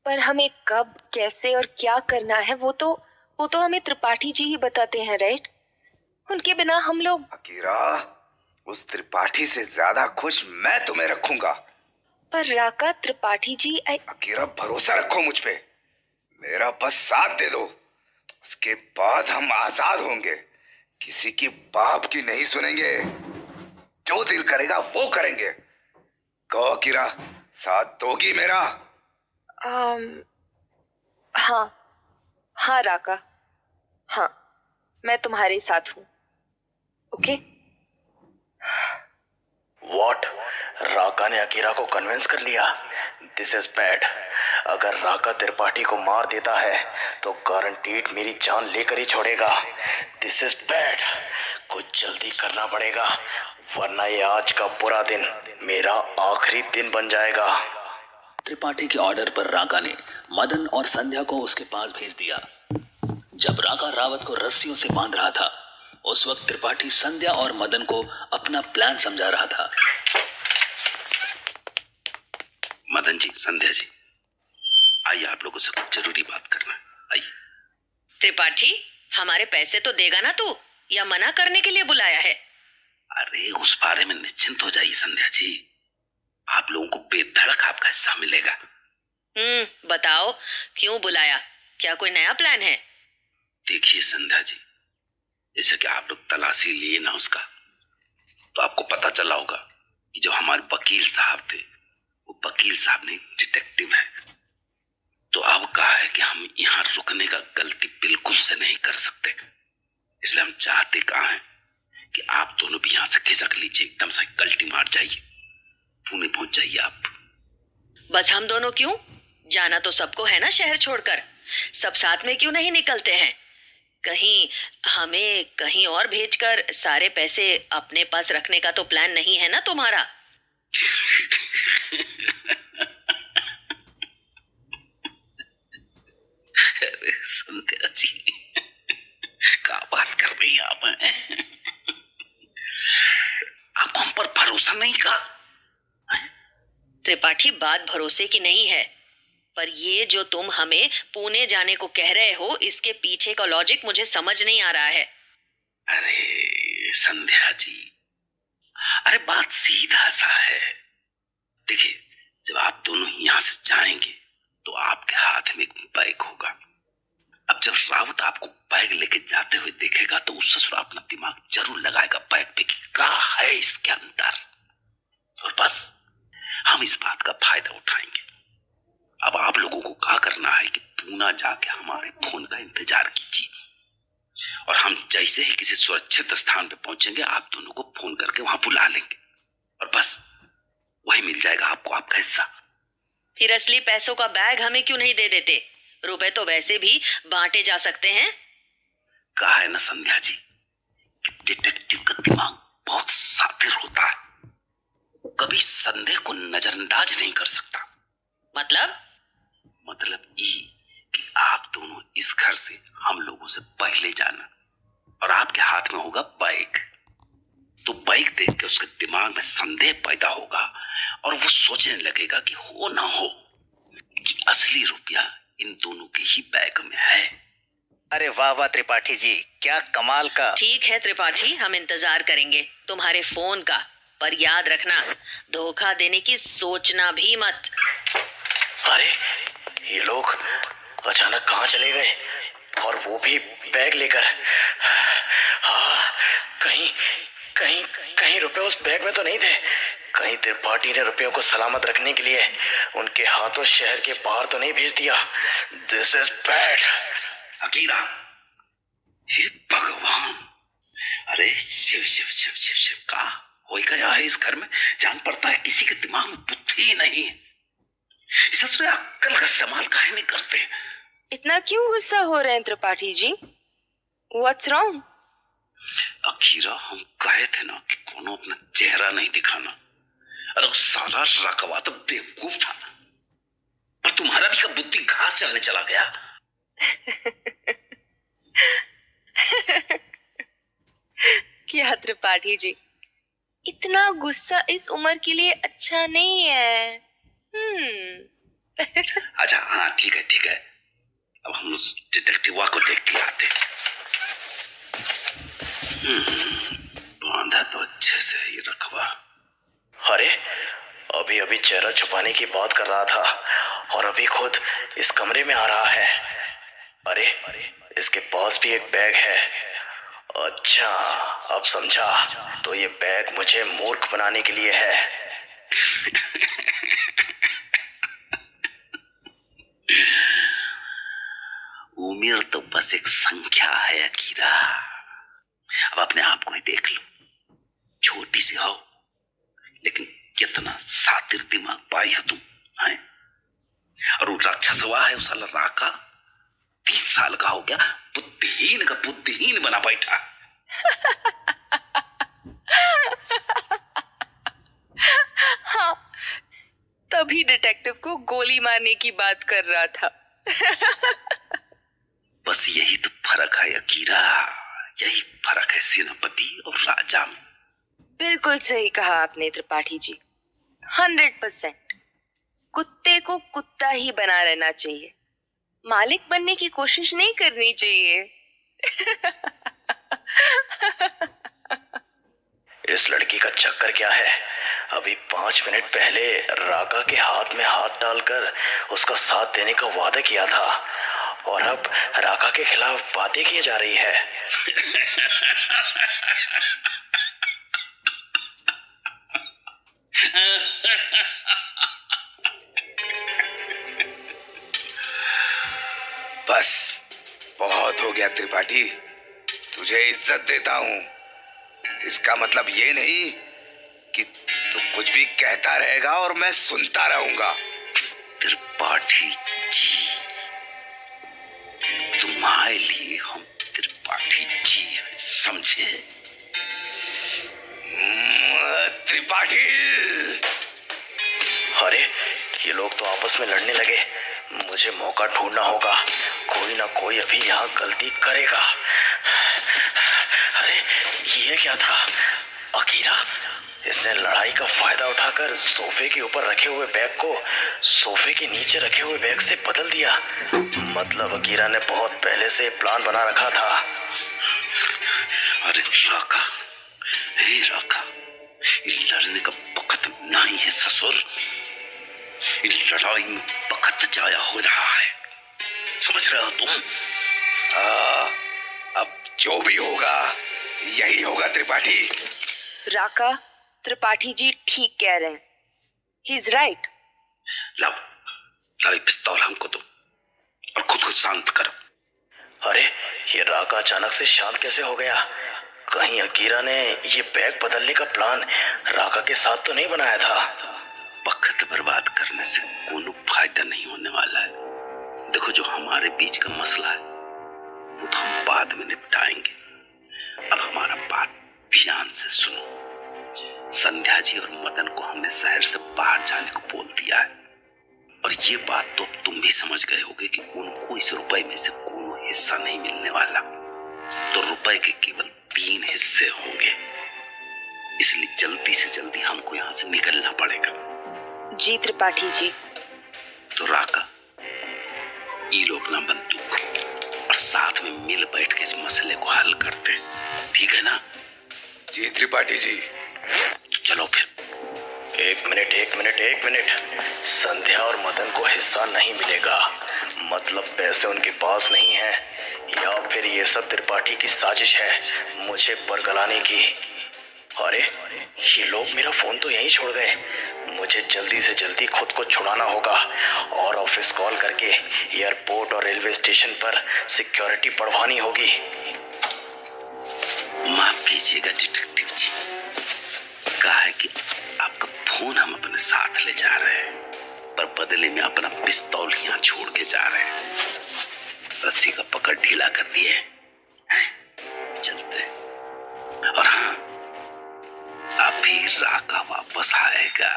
पर हमें कब, कैसे और क्या करना है वो तो हमें त्रिपाठी जी ही बताते हैं, राइट? उनके बिना हम लोग। अकीरा, उस त्रिपाठी से ज्यादा खुश मैं तुम्हें रखूंगा। पर राका, त्रिपाठी जी अकीरा, भरोसा रखो मुझ पे, मेरा बस साथ दे दो, उसके बाद हम आजाद होंगे। किसी की बाप की नहीं सुनेंगे, जो दिल करेगा वो करेंगे। कहो अकीरा, साथ दोगी मेरा? हाँ राका, हाँ, मैं तुम्हारे साथ हूँ। ओके? वॉट? राका ने अकीरा को कन्विंस कर लिया? This is bad. अगर राका त्रिपाठी को मार देता है तो गारंटीड मेरी जान लेकर ही छोड़ेगा। This is bad. कुछ जल्दी करना पड़ेगा, वरना ये आज का बुरा दिन मेरा आखिरी दिन बन जाएगा। त्रिपाठी के ऑर्डर पर राका ने मदन और संध्या को उसके पास भेज दिया। जब राका रावत को रस्सियों से बांध रहा था, उस वक्त त्रिपाठी संध्या और मदन को अपना प्लान समझा रहा था। मदन जी, संध्या जी, आइए, आप लोगों से कुछ जरूरी बात करना है, आइए। त्रिपाठी, हमारे पैसे तो देगा ना तू, या मना करने के लिए बुलाया है? अरे उस बारे में निश्चिंत हो जाइए संध्या जी, आप लोगों को बेधड़क आपका हिस्सा मिलेगा। बताओ, क्यों बुलाया? क्या कोई नया प्लान है? देखिए संध्या जी, जैसे कि आप लोग तलाशी लिए ना उसका, तो आपको पता चला होगा कि जो हमारे वकील साहब थे, वो वकील साहब नहीं, डिटेक्टिव है। तो अब कहा है कि हम यहाँ रुकने का गलती बिल्कुल से नहीं कर सकते, इसलिए हम चाहते कहा है कि आप दोनों भी यहाँ से खिसक लीजिए, एकदम से गलती मार जाइए, पुणे पहुंच जाइए आप। बस हम दोनों क्यों? जाना तो सबको है ना शहर छोड़कर। सब साथ में क्यों नहीं निकलते हैं? कहीं हमें कहीं और भेजकर सारे पैसे अपने पास रखने का तो प्लान नहीं है ना तुम्हारा? अरे संध्या जी, क्या बात कर रही हैं आप? आपको हम पर भरोसा नहीं का? त्रिपाठी, बात भरोसे की नहीं है, पर ये जो तुम हमें पुणे जाने को कह रहे हो, इसके पीछे का लॉजिक मुझे समझ नहीं आ रहा है। अरे संध्या जी, अरे बात सीधा सा है। देखिए, जब आप दोनों यहाँ से जाएंगे तो आपके हाथ में एक बैग होगा। अब जब रावत आपको बैग लेके जाते हुए देखेगा तो उस ससुर अपना दिमाग जरूर लगाएगा बैग पे कि क्या है इसके अंदर, और बस हम इस बात का फायदा उठाएंगे। अब आप लोगों को क्या करना है कि पूना जाके हमारे फोन का इंतजार कीजिए, और हम जैसे ही किसी सुरक्षित स्थान पे पहुंचेंगे, आप दोनों को फोन करके वहां बुला लेंगे, और बस वही मिल जाएगा आपको आपका हिस्सा। फिर असली पैसों का बैग हमें क्यों नहीं दे देते? रुपए तो वैसे भी बांटे जा सकते हैं। कहा है ना संध्या जी कि डिटेक्टिव का दिमाग बहुत सातिर होता है, वो कभी संदेह को नजरअंदाज नहीं कर सकता। मतलब ये कि आप दोनों इस घर से हम लोगों से पहले जाना, और आपके हाथ में होगा बैग। तो बैग देख के उसके दिमाग में संदेह पैदा होगा, और वो सोचने लगेगा कि हो ना हो कि असली रुपया इन दोनों के ही बैग में है। अरे वाह वाह त्रिपाठी जी, क्या कमाल का। ठीक है त्रिपाठी, हम इंतजार करेंगे तुम्हारे फोन का, पर याद रखना, धोखा देने की सोचना भी मत। अरे ये लोग अचानक कहाँ चले गए, और वो भी बैग लेकर? हाँ, कहीं कहीं कहीं रुपए उस बैग में तो नहीं थे? कहीं त्रिपाठी ने रुपयों को सलामत रखने के लिए उनके हाथों शहर के बाहर तो नहीं भेज दिया? This is bad. अकीरा, हे भगवान, अरे शिव शिव शिव शिव शिव, का हो गया है इस घर में? जान पड़ता है किसी के दिमाग में बुद्धि भी नहीं। इस असुर अक्ल का इस्तेमाल काहे नहीं करते? इतना क्यों गुस्सा हो रहे हैं त्रिपाठी जी? What's wrong? अखीरा हम कहे थे ना कि कोनो अपना चेहरा नहीं दिखाना। अरे उस साला रकवा तो बेवकूफ था, पर तुम्हारा भी कब बुद्धि घास चलने चला गया। क्या त्रिपाठी जी, इतना गुस्सा इस उम्र के लिए अच्छा नहीं है। अच्छा हाँ ठीक है, अब हम उस डिटेक्टिव को देख के आते। बांधा तो अच्छे से ही रखवा। अरे अभी अभी चेहरा छुपाने की बात कर रहा था और अभी खुद इस कमरे में आ रहा है। अरे इसके पास भी एक बैग है। अच्छा अब समझा, तो ये बैग मुझे मूर्ख बनाने के लिए है। उम्र तो बस एक संख्या है अकीरा। अब अपने आप को ही देख लो, छोटी सी हो लेकिन कितना सातिर दिमाग पाई हो तुम हैं? और वो राक्षस हुआ है उस राका 30 साल का हो गया, बुद्धिहीन का बुद्धिहीन बना बैठा। हाँ, तभी डिटेक्टिव को गोली मारने की बात कर रहा था। बस यही तो फर्क है अकीरा, यही फर्क है सेनापति और राजा में। बिल्कुल सही कहा आपने त्रिपाठी जी, 100%। कुत्ते को कुत्ता ही बना रहना चाहिए, मालिक बनने की कोशिश नहीं करनी चाहिए। इस लड़की का चक्कर क्या है? अभी 5 मिनट पहले राका के हाथ में हाथ डालकर उसका साथ देने का वादा किया था और अब राका के खिलाफ बातें की जा रही है। बस बहुत हो गया त्रिपाठी, तुझे इज्जत देता हूं। इसका मतलब ये नहीं कि तू कुछ भी कहता रहेगा और मैं सुनता रहूंगा। त्रिपाठी जी, तुम्हारे लिए हम त्रिपाठी जी हैं, समझे? त्रिपाठी! अरे ये लोग तो आपस में लड़ने लगे, मुझे मौका ढूंढना होगा। कोई ना कोई अभी यहाँ गलती करेगा। अरे ये क्या था? अकीरा, इसने लड़ाई का फायदा उठाकर सोफे के ऊपर रखे हुए बैग को सोफे के नीचे रखे हुए बैग से बदल दिया। मतलब अकीरा ने बहुत पहले से प्लान बना रखा था। अरे राका, हे राका, ये लड़ने का वक्त नहीं है ससुर। इस लड़ाई में वक्त जाया हो रहा है, समझ रहे हो तुम? अब जो भी होगा यही होगा त्रिपाठी। राका, त्रिपाठी जी ठीक कह रहे हैं, ही इज राइट। लाओ पिस्तौल हमको दो और खुद को शांत करो। अरे ये राका अचानक से शांत कैसे हो गया? कहीं अकीरा ने ये बैग बदलने का प्लान राका के साथ तो नहीं बनाया था? वक्त बर्बाद करने से कोई फायदा नहीं होने वाला है। देखो जो हमारे बीच का मसला है वो तो हम बाद में निपटाएंगे। अब हमारा बात ध्यान से सुनो। संध्या जी और मदन को हमने शहर से बाहर जाने को बोल दिया है और ये बात तो तुम भी समझ गए होगे कि उनको इस रुपए में से कोई हिस्सा नहीं मिलने वाला। तो रुपए के केवल 3 हिस्से होंगे, इसलिए जल्दी से जल्दी हमको यहाँ से निकलना पड़ेगा। जी त्रिपाठी जी। तो राका, ये लोग ना बंदूक और साथ में मिल बैठ के इस मसले को हल करते हैं, ठीक है ना? जी त्रिपाठी जी। तो चलो फिर। एक मिनट। संध्या और मदन को हिस्सा नहीं मिलेगा, मतलब पैसे उनके पास नहीं है, या फिर ये सब त्रिपाठी की साजिश है मुझे बरगलाने की। अरे ये लोग मेरा फोन तो यहीं छोड़ गए। मुझे जल्दी से जल्दी खुद को छुड़ाना होगा और ऑफिस कॉल करके एयरपोर्ट और रेलवे स्टेशन पर सिक्योरिटी बढ़वानी होगी। माफ कीजिएगा डिटेक्टिव जी, कहा है कि आपका खून हम अपने साथ ले जा रहे हैं, पर बदले में अपना पिस्तौल यहाँ छोड़ के जा रहे हैं। रस्सी का पकड़ ढीला कर दिए हैं, चलते हैं। और हाँ, अभी राका वापस आएगा।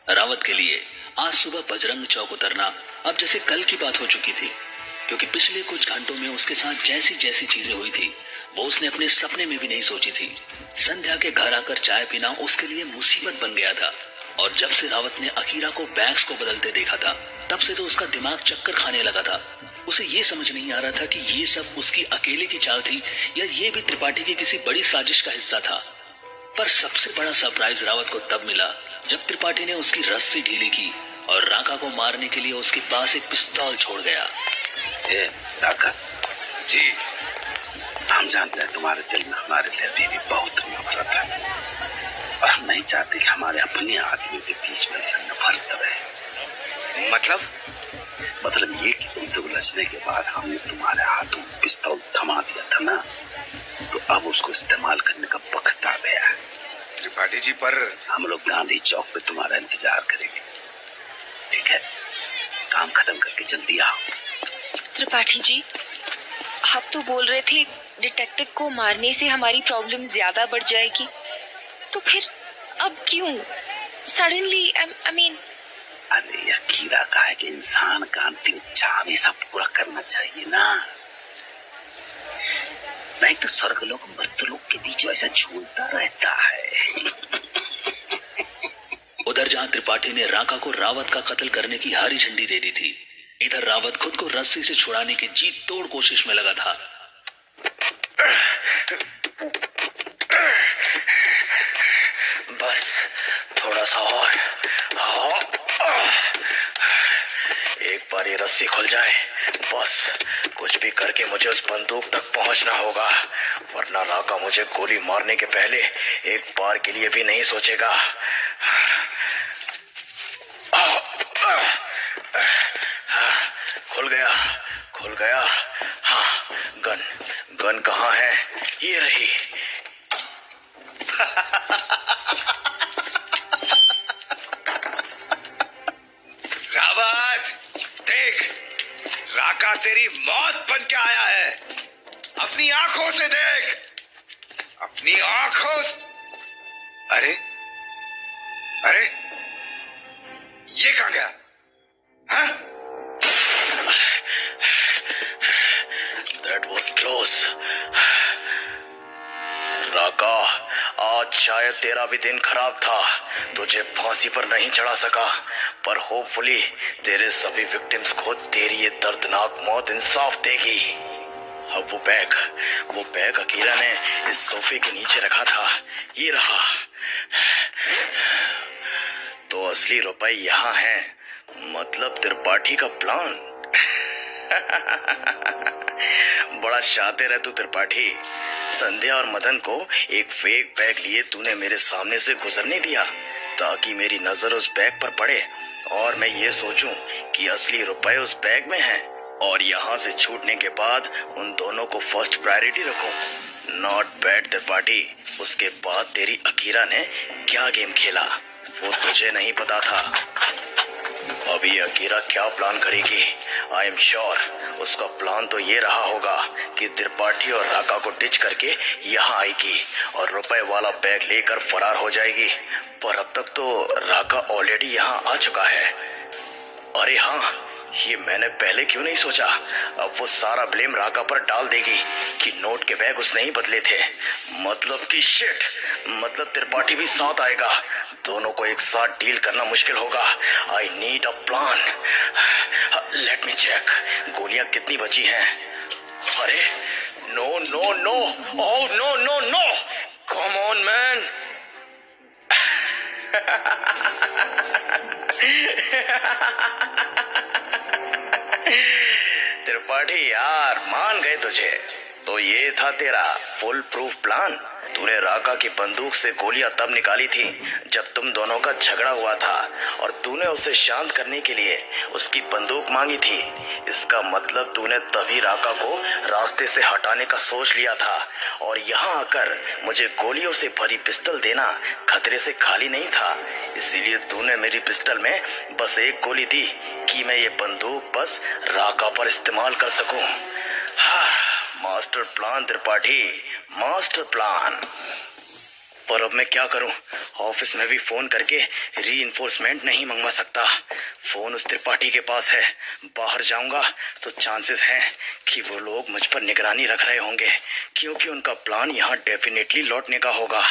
रावत के लिए आज सुबह बजरंग चौक उतरना अब जैसे कल की बात हो चुकी थी, क्योंकि पिछले कुछ घंटों में उसके साथ जैसी जैसी चीजें हुई थी वो उसने अपने सपने में भी नहीं सोची थी। संध्या के घर आकर चाय पीना उसके लिए मुसीबत बन गया था, और जब से रावत ने अकीरा को बैग्स को बदलते देखा था तब से तो उसका दिमाग चक्कर खाने लगा था। उसे ये समझ नहीं आ रहा था कि ये सब उसकी अकेले की चाल थी या ये भी त्रिपाठी की किसी बड़ी साजिश का हिस्सा था। पर सबसे बड़ा सरप्राइज रावत को तब मिला जब त्रिपाठी ने उसकी रस्सी ढीली की और राका को मारने के लिए उसके पास एक पिस्तौल छोड़ गया। राका जी, हम जानते हैं तुम्हारे दिल में हमारे लिए अभी भी बहुत नफरत है, और हम नहीं चाहते कि हमारे अपने आदमी के बीच में ऐसा नफरत रहे। मतलब ये कि तुमसे उलझने के बाद हमने तुम्हारे हाथों में पिस्तौल थमा दिया था ना, तो अब उसको इस्तेमाल करने का वक्त आ गया है। त्रिपाठी जी, पर हम लोग गांधी चौक पे तुम्हारा इंतजार करेंगे, ठीक है? काम खत्म करके जल्दी आओ। त्रिपाठी जी, आप तो बोल रहे थे डिटेक्टिव को मारने से हमारी प्रॉब्लम ज्यादा बढ़ जाएगी, तो फिर अब क्यों सडनली? आई मीन, अरे अकीरा का है कि इंसान का अंतिम इच्छा हमेशा पूरा करना चाहिए ना, नहीं तो स्वर्गलोक मर्तलोक के बीच वैसा झूलता रहता है। उधर जहां त्रिपाठी ने राका को रावत का कत्ल करने की हरी झंडी दे दी थी, इधर रावत खुद को रस्सी से छुड़ाने की जी तोड़ कोशिश में लगा था। बस थोड़ा सा और, एक बार ये रस्सी खुल जाए, बस कुछ भी करके मुझे उस बंदूक तक पहुंचना होगा, वरना राका मुझे गोली मारने के पहले एक बार के लिए भी नहीं सोचेगा। खुल गया। हाँ, गन कहाँ है? ये रही। रावत, देख, राका तेरी मौत बन के आया है। अपनी आंखों से देख, अपनी आंखों से। अरे ये कहां गया? हाँ? That was close. राका, आज शायद तेरा भी दिन खराब था, तुझे फांसी पर नहीं चढ़ा सका, पर होपफुली तेरे सभी विक्टिम्स को तेरी ये दर्दनाक मौत इंसाफ देगी। अब वो बैग अकीरा ने इस सोफे के नीचे रखा था, ये रहा। तो असली रुपए यहाँ हैं, मतलब त्रिपाठी का प्लान। बड़ा शातिर है तू त्रिपाठी। संध्या और मदन को एक फेक बैग लिए तूने मेरे सामने से गुजरने दिया ताकि मेरी नजर उस बैग पर पड़े और मैं ये सोचूं कि असली रुपए उस बैग में हैं, और यहाँ से छूटने के बाद उन दोनों को फर्स्ट प्रायोरिटी रखूं। Not bad Tripathi. उसके बाद तेरी अकीरा ने क्या गेम खेला वो तुझे नहीं पता था। अभी अकीरा क्या प्लान करेगी, आई एम श्योर उसका प्लान तो ये रहा होगा कि त्रिपाठी और राका को डिच करके यहाँ आएगी और रुपए वाला बैग लेकर फरार हो जाएगी। पर अब तक तो राका ऑलरेडी यहाँ आ चुका है। अरे हाँ, ये मैंने पहले क्यों नहीं सोचा। अब वो सारा ब्लेम राका पर डाल देगी कि नोट के बैग उसने ही बदले थे। मतलब कि शिट, मतलब त्रिपाठी भी साथ आएगा। दोनों को एक साथ डील करना मुश्किल होगा। I need a plan. Let me check, गोलियां कितनी बची हैं। अरे no no no, oh no no no, come on man. Tripathi यार, मान गए तुझे। तो ये था तेरा फुल प्रूफ प्लान। तूने राका की बंदूक से गोलियां तब निकाली थी जब तुम दोनों का झगड़ा हुआ था और तूने उसे शांत करने के लिए उसकी बंदूक मांगी थी। इसका मतलब तूने तभी राका को रास्ते से हटाने का सोच लिया था और यहाँ आकर मुझे गोलियों से भरी पिस्टल देना खतरे से खाली नहीं था। इसीलिए तूने मेरी पिस्टल में बस एक गोली दी कि मैं ये बंदूक बस राका पर इस्तेमाल कर सकूं। Master plan Tripathi, master plan. पर अब मैं क्या करूं? ऑफिस में भी फोन करके रीइंफोर्समेंट नहीं मंगवा सकता। फोन उस त्रिपाठी के पास है। बाहर जाऊंगा तो चांसेस हैं कि वो लोग मुझ पर निगरानी रख रहे होंगे, क्योंकि उनका प्लान यहाँ डेफिनेटली लौटने का होगा।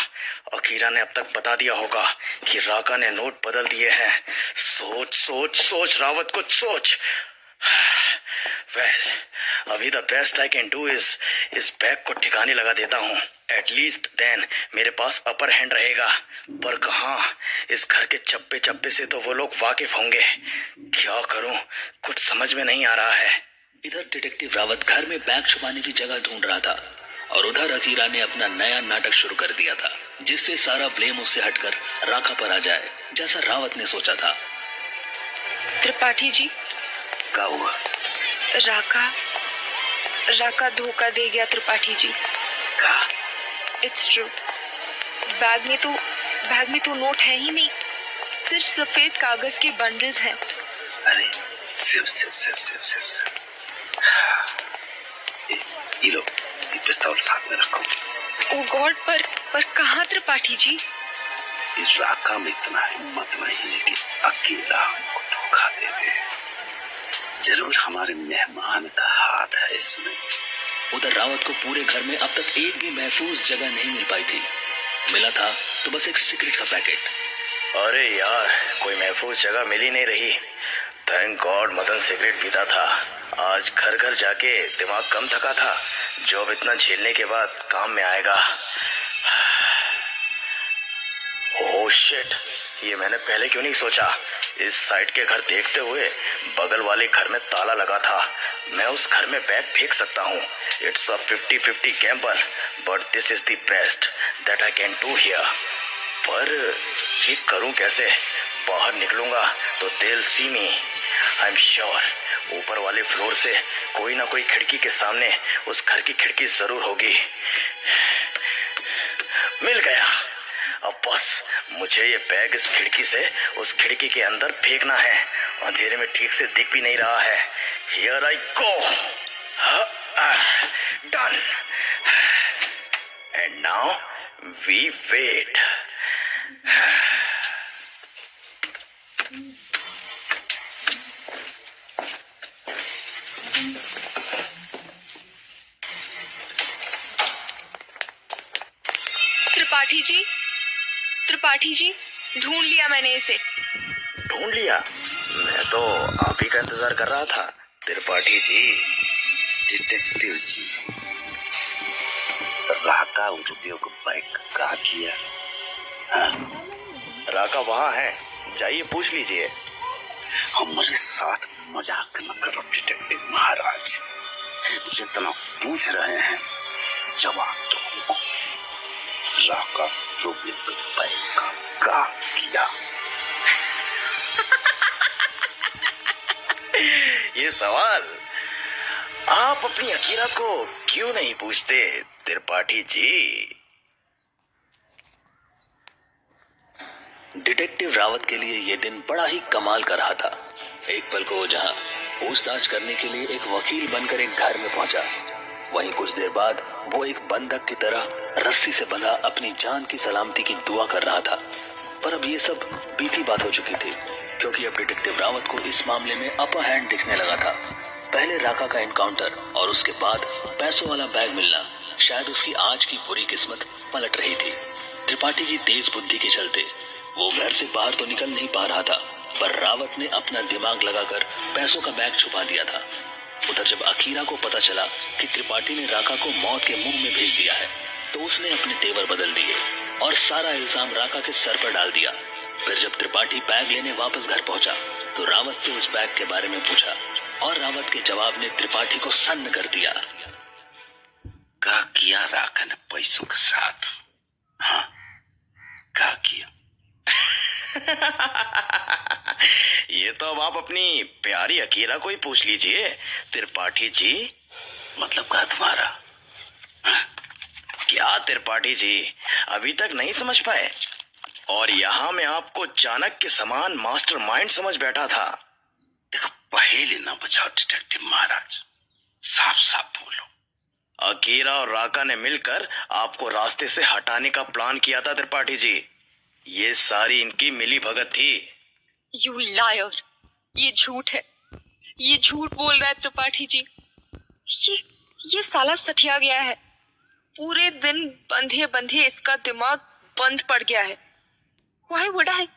अकीरा ने अब तक बता दिया होगा कि राका ने नोट बदल दिए हैं। सोच सोच सोच रावत, कुछ सोच। Well, अभी the best I can do इस बैग को ठिकाने लगा देता हूँ। एटलीस्ट देन मेरे पास अपर हैंड रहेगा। पर कहाँ? इस घर के चप्पे चप्पे से तो वो लोग वाकिफ होंगे। क्या करूँ, कुछ समझ में नहीं आ रहा है। इधर डिटेक्टिव रावत घर में बैग छुपाने की जगह ढूंढ रहा था और उधर अकीरा ने अपना नया नाटक शुरू कर दिया था, जिससे सारा ब्लेम उससे हटकर राका पर आ जाए, जैसा रावत ने सोचा था। त्रिपाठी जी, क्या हुआ? राका धोखा दे गया त्रिपाठी जी। क्या? It's true. बैग में तो नोट है ही नहीं, सिर्फ सफेद कागज के बंडल्स हैं। अरे सिर्फ ये लो, ये पिस्तौल साथ में रखो। ओ गॉड, पर कहाँ त्रिपाठी जी? इस राका में इतना हिम्मत नहीं है कि अकेला हमको धोखा दे दे। जरूर हमारे मेहमान का हाथ है इसमें। उधर रावत को पूरे घर में अब तक एक भी महफूज जगह नहीं मिल पाई थी। मिला था तो बस एक सिगरेट का पैकेट। अरे यार, कोई महफूज जगह मिल ही नहीं रही। थैंक गॉड मदन सिगरेट पीता था। आज घर घर जाके दिमाग कम थका था, जो अब इतना झेलने के बाद काम में आएगा। ओह शिट, ये मैंने पहले क्यों नहीं सोचा। इस साइड के घर देखते हुए बगल वाले घर में ताला लगा था। मैं उस घर में बैग फेंक सकता हूँ। It's a 50-50 Gamble, but this is the best that I can do here. पर ये करूँ कैसे? बाहर निकलूंगा तो they'll see me. I am sure ऊपर वाले फ्लोर से कोई ना कोई खिड़की के सामने उस घर की खिड़की जरूर होगी। मिल गया। अब बस मुझे ये बैग इस खिड़की से उस खिड़की के अंदर फेंकना है। अंधेरे में ठीक से दिख भी नहीं रहा है। Here I go. Done. And now we wait. Tripathi ji, ढूंढ लिया मैंने इसे। ढूंढ लिया? मैं तो आप ही का इंतजार कर रहा था। त्रिपाठी जी, डिटेक्टिव जी, राका उद्योग को बैग कहाँ किया? राका वहाँ है, जाइए पूछ लीजिए। हमारे साथ मजाक न करो डिटेक्टिव महाराज। जितना पूछ रहे हैं जवाब दो। राका उद्योग बैग का क्या किया? ये सवाल आप अपनी अकीरा को क्यों नहीं पूछते त्रिपाठी जी? डिटेक्टिव रावत के लिए यह दिन बड़ा ही कमाल का रहा था। एक पल को जहां पूछताछ करने के लिए एक वकील बनकर एक घर में पहुंचा, वहीं कुछ देर बाद वो एक बंधक की तरह रस्सी से बंधा अपनी जान की सलामती की दुआ कर रहा था। पर अब ये सब बीती बात हो चुकी थी, क्योंकि अब डिटेक्टिव रावत को इस मामले में अपर हैंड दिखने लगा था। पहले राका का एनकाउंटर और उसके बाद पैसों वाला बैग मिलना शायद उसकी आज की बुरी किस्मत पलट रही थी। त्रिपाठी की तेज बुद्धि के चलते वो घर से बाहर तो निकल नहीं पा रहा था, पर रावत ने अपना दिमाग लगाकर पैसों का बैग छुपा दिया था। उधर जब अकीरा को पता चला कि त्रिपाठी ने राका को मौत के मुंह में भेज दिया है, तो उसने अपने तेवर बदल दिए और सारा इल्जाम राका के सर पर डाल दिया। फिर जब त्रिपाठी बैग लेने वापस घर पहुंचा तो रावत से उस बैग के बारे में पूछा और रावत के जवाब ने त्रिपाठी को सन्न कर दिया। राका ने पैसों के साथ? हाँ, क्या किया? ये तो अब आप अपनी प्यारी अकीरा को ही पूछ लीजिए त्रिपाठी जी। मतलब क्या तुम्हारा? हाँ? क्या त्रिपाठी जी अभी तक नहीं समझ पाए? और यहाँ मैं आपको चाणक्य के समान मास्टरमाइंड समझ बैठा था। देखो, पहेली ना बचाओ डिटेक्टिव महाराज, साफ साफ बोलो। अकीरा और राका ने मिलकर आपको रास्ते से हटाने का प्लान किया था त्रिपाठी जी। ये सारी इनकी मिली भगत थी। यू लायर, ये झूठ है, ये झूठ बोल रहा है त्रिपाठी जी। ये साला सठिया गया है। पूरे दिन बंधे बंधे इसका दिमाग बंद पड़ गया है। Why would I?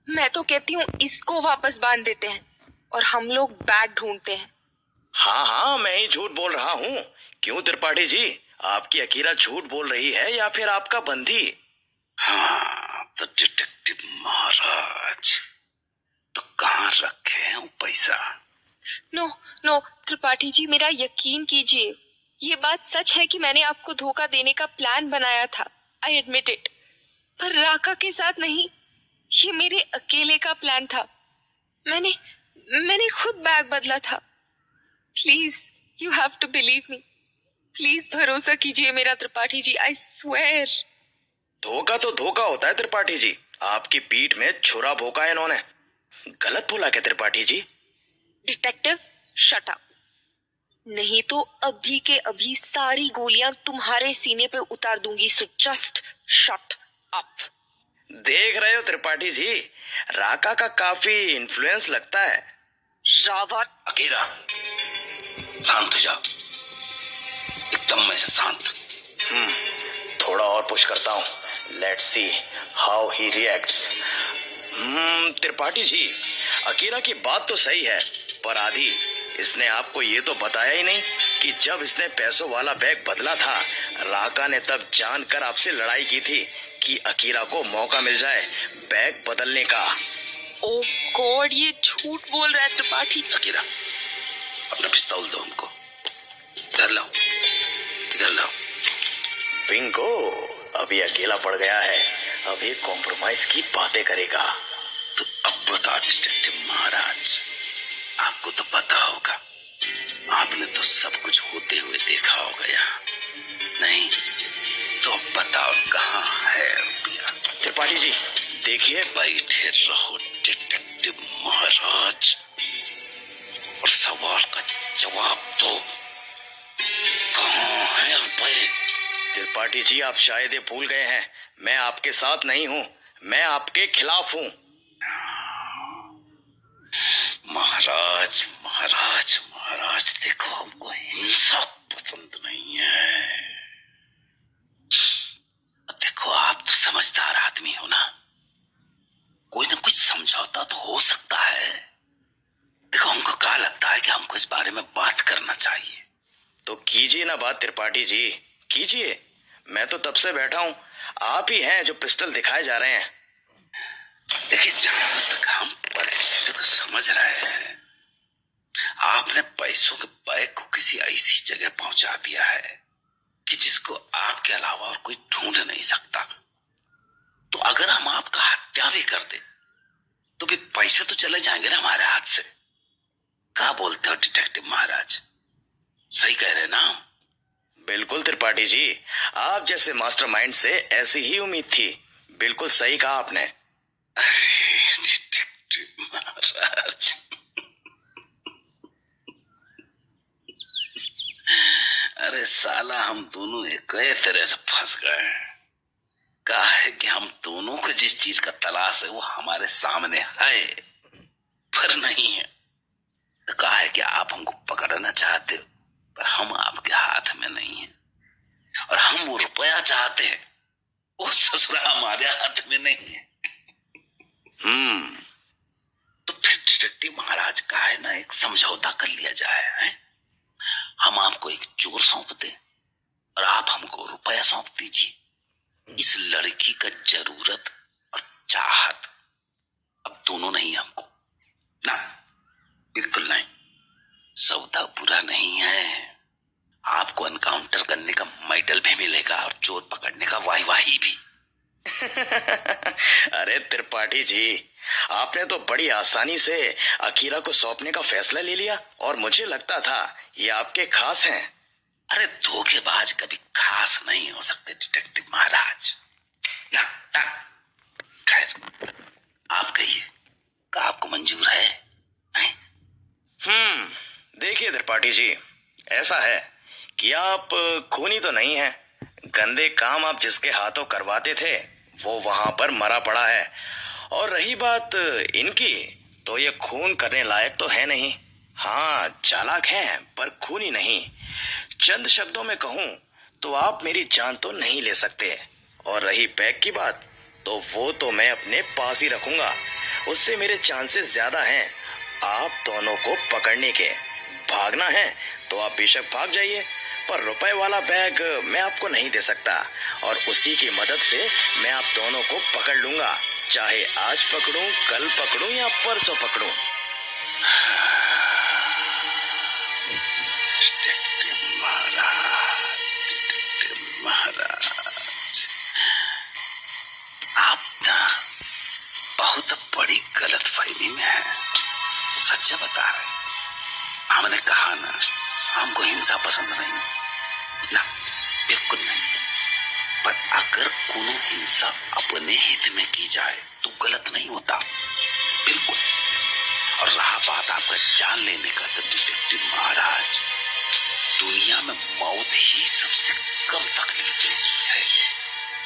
मैं तो कहती हूँ इसको वापस बांध देते हैं और हम लोग बैग ढूंढते हैं। हाँ हाँ, मैं ही झूठ बोल रहा हूँ। क्यों त्रिपाठी जी, आपकी अकीरा झूठ बोल रही है या फिर आपका बंधी? हाँ, तो डिटेक्टिव महाराज, तो कहाँ रखे हैं वो पैसा? नो नो त्रिपाठी जी, मेरा यकीन कीजिए, ये बात सच है कि मैंने आपको धोखा देने का प्लान बनाया था। आई एडमिट इट, पर राका के साथ नहीं, ये मेरे अकेले का प्लान था। मैंने खुद बैग बदला था। Please, you have to believe me. Please भरोसा कीजिए मेरा त्रिपाठी जी, आई स्वेयर। धोखा तो धोखा होता है त्रिपाठी जी। आपकी पीठ में छुरा भोंका है इन्होंने। गलत बोला क्या Tripathi ji? Detective, shut up, नहीं तो अभी के अभी सारी गोलियां तुम्हारे सीने पे उतार दूंगी। So just shut up. देख रहे हो त्रिपाठी जी, राका का काफी इन्फ्लुएंस लगता है। रावत, अकीरा, शांत हो जाओ, एकदम में से शांत। थोड़ा और पुश करता हूँ, let's see how he reacts. Tripathi ji, Akira की बात तो सही है, पर आधी इसने आपको ये तो बताया ही नहीं कि जब इसने पैसों वाला बैग बदला था, राका ने तब जानकर आपसे लड़ाई की थी कि अकीरा को मौका मिल जाए बैग बदलने का। ओ गॉड, ये झूठ बोल रहा है त्रिपाठी। अकीरा, अपना पिस्तौल दो हमको। इधर लाओ, इधर लाओ। पिंको अभी अकेला पड़ गया है, अभी कॉम्प्रोमाइज की बातें करेगा। तो अब बता डिटेक्टिव महाराज, आपको तो पता होगा, आपने तो सब कुछ होते हुए देखा होगा यहाँ, नहीं? तो अब बताओ कहाँ है रुपया? त्रिपाठी जी देखिए, बैठे रहो डिटेक्टिव महाराज और सवाल का जवाब दो, कहाँ है रुपये? त्रिपाठी जी आप शायद ये भूल गए हैं, मैं आपके साथ नहीं हूँ, मैं आपके खिलाफ हूँ। महाराज महाराज महाराज, देखो हमको हिंसा पसंद नहीं है। देखो, आप तो समझदार आदमी हो ना, कोई ना कुछ समझौता तो हो सकता है। देखो, हमको क्या लगता है कि हमको इस बारे में बात करना चाहिए। तो कीजिए ना बात त्रिपाठी जी, कीजिए। मैं तो तब से बैठा हूँ, आप ही हैं जो पिस्टल दिखाए जा रहे हैं। देखिए, जहां तक हम परिस्थिति को समझ रहे हैं, आपने पैसों के बैग को किसी ऐसी जगह पहुंचा दिया है कि जिसको आपके अलावा और कोई ढूंढ नहीं सकता। तो अगर हम आपका हत्या भी कर दे तो भी पैसे तो चले जाएंगे ना हमारे हाथ से। क्या बोलते हो डिटेक्टिव महाराज, सही कह रहे ना? बिल्कुल त्रिपाठी जी, आप जैसे मास्टरमाइंड से ऐसी ही उम्मीद थी। बिल्कुल सही कहा आपने। अरे डिटेक्टिव महाराज, अरे साला, हम दोनों एक तरह से फंस गए हैं। कहा है कि हम दोनों को जिस चीज का तलाश है वो हमारे सामने है, पर नहीं है। तो कहा है कि आप हमको पकड़ना चाहते हो, पर हम आपके हाथ में नहीं है। और हम वो रुपया चाहते हैं, वो ससुरा हमारे हाथ में नहीं है। तो फिर डिटेक्टिव महाराज का है ना, एक समझौता कर लिया जाए है? हम आपको एक चोर सौंप दें और आप हमको रुपया सौंप दीजिए। इस लड़की का जरूरत और चाहत अब दोनों नहीं है हमको ना, बिल्कुल नहीं। सौदा बुरा नहीं है, आपको एनकाउंटर करने का मेडल भी मिलेगा और चोर पकड़ने का वाही भी। अरे त्रिपाठी जी, आपने तो बड़ी आसानी से अकीरा को सौंपने का फैसला ले लिया और मुझे लगता था ये आपके खास हैं। अरे धोखेबाज कभी खास नहीं हो सकते डिटेक्टिव महाराज। ना, ना। खैर आप कहिए, क्या आपको मंजूर है? देखिए त्रिपाठी जी, ऐसा है कि आप खूनी तो नहीं हैं। गंदे काम आप जिसके हाथों करवाते थे वो वहां पर मरा पड़ा है, और रही बात इनकी, तो ये खून करने लायक तो है नहीं। हाँ, चालाक हैं पर खूनी नहीं। चंद शब्दों में कहूं तो आप मेरी जान तो नहीं ले सकते, और रही पैक की बात, तो वो तो मैं अपने पास ही रखूंगा। उससे मेरे चांसेस ज्यादा हैं आप दोनों को पकड़ने के। भागना है तो आप बेशक भाग जाइए, पर रुपए वाला बैग मैं आपको नहीं दे सकता, और उसी की मदद से मैं आप दोनों को पकड़ लूंगा, चाहे आज पकड़ूं, कल पकड़ूं या परसों पकड़ूं। डिटेक्टिव महाराज, आप ना बहुत बड़ी गलतफहमी में है। सच्चा बता रहे, हमने कहा ना, हमको हिंसा पसंद नहीं ना, बिल्कुल नहीं। पर अगर कोनो हिंसा अपने हित में की जाए तो गलत नहीं होता, बिल्कुल। और रहा बात आपका जान लेने का, तो डिटेक्टिव महाराज, दुनिया में मौत ही सबसे कम तकलीफ देने चीज है।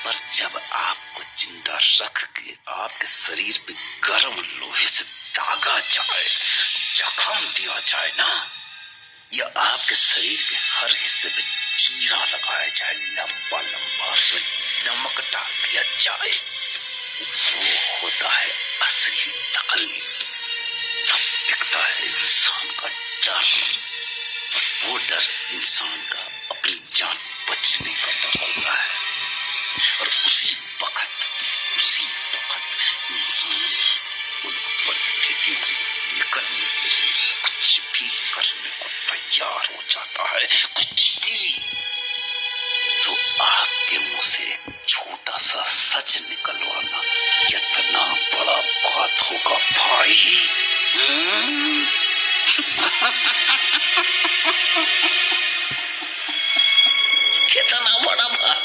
पर जब आपको जिंदा रख के आपके शरीर पे गर्म लोहे से दागा जाए, जख्म दिया जाए ना, या आपके शरीर के हर हिस्से में चीरा लगाया जाए, लंबा लंबा उसमें नमक डाल दिया जाए, वो होता है असली तकलीफ। तब दिखता है इंसान का डर, वो डर इंसान का अपनी जान बचने का डर होता है। और उसी वक्त इंसान उन परिस्थितियों से निकलने के लिए कुछ भी करने को तैयार हो जाता है, कुछ भी। तो आपके मुंह से छोटा सा सच निकलवाना कितना बड़ा बात होगा भाई। कितना बड़ा बात,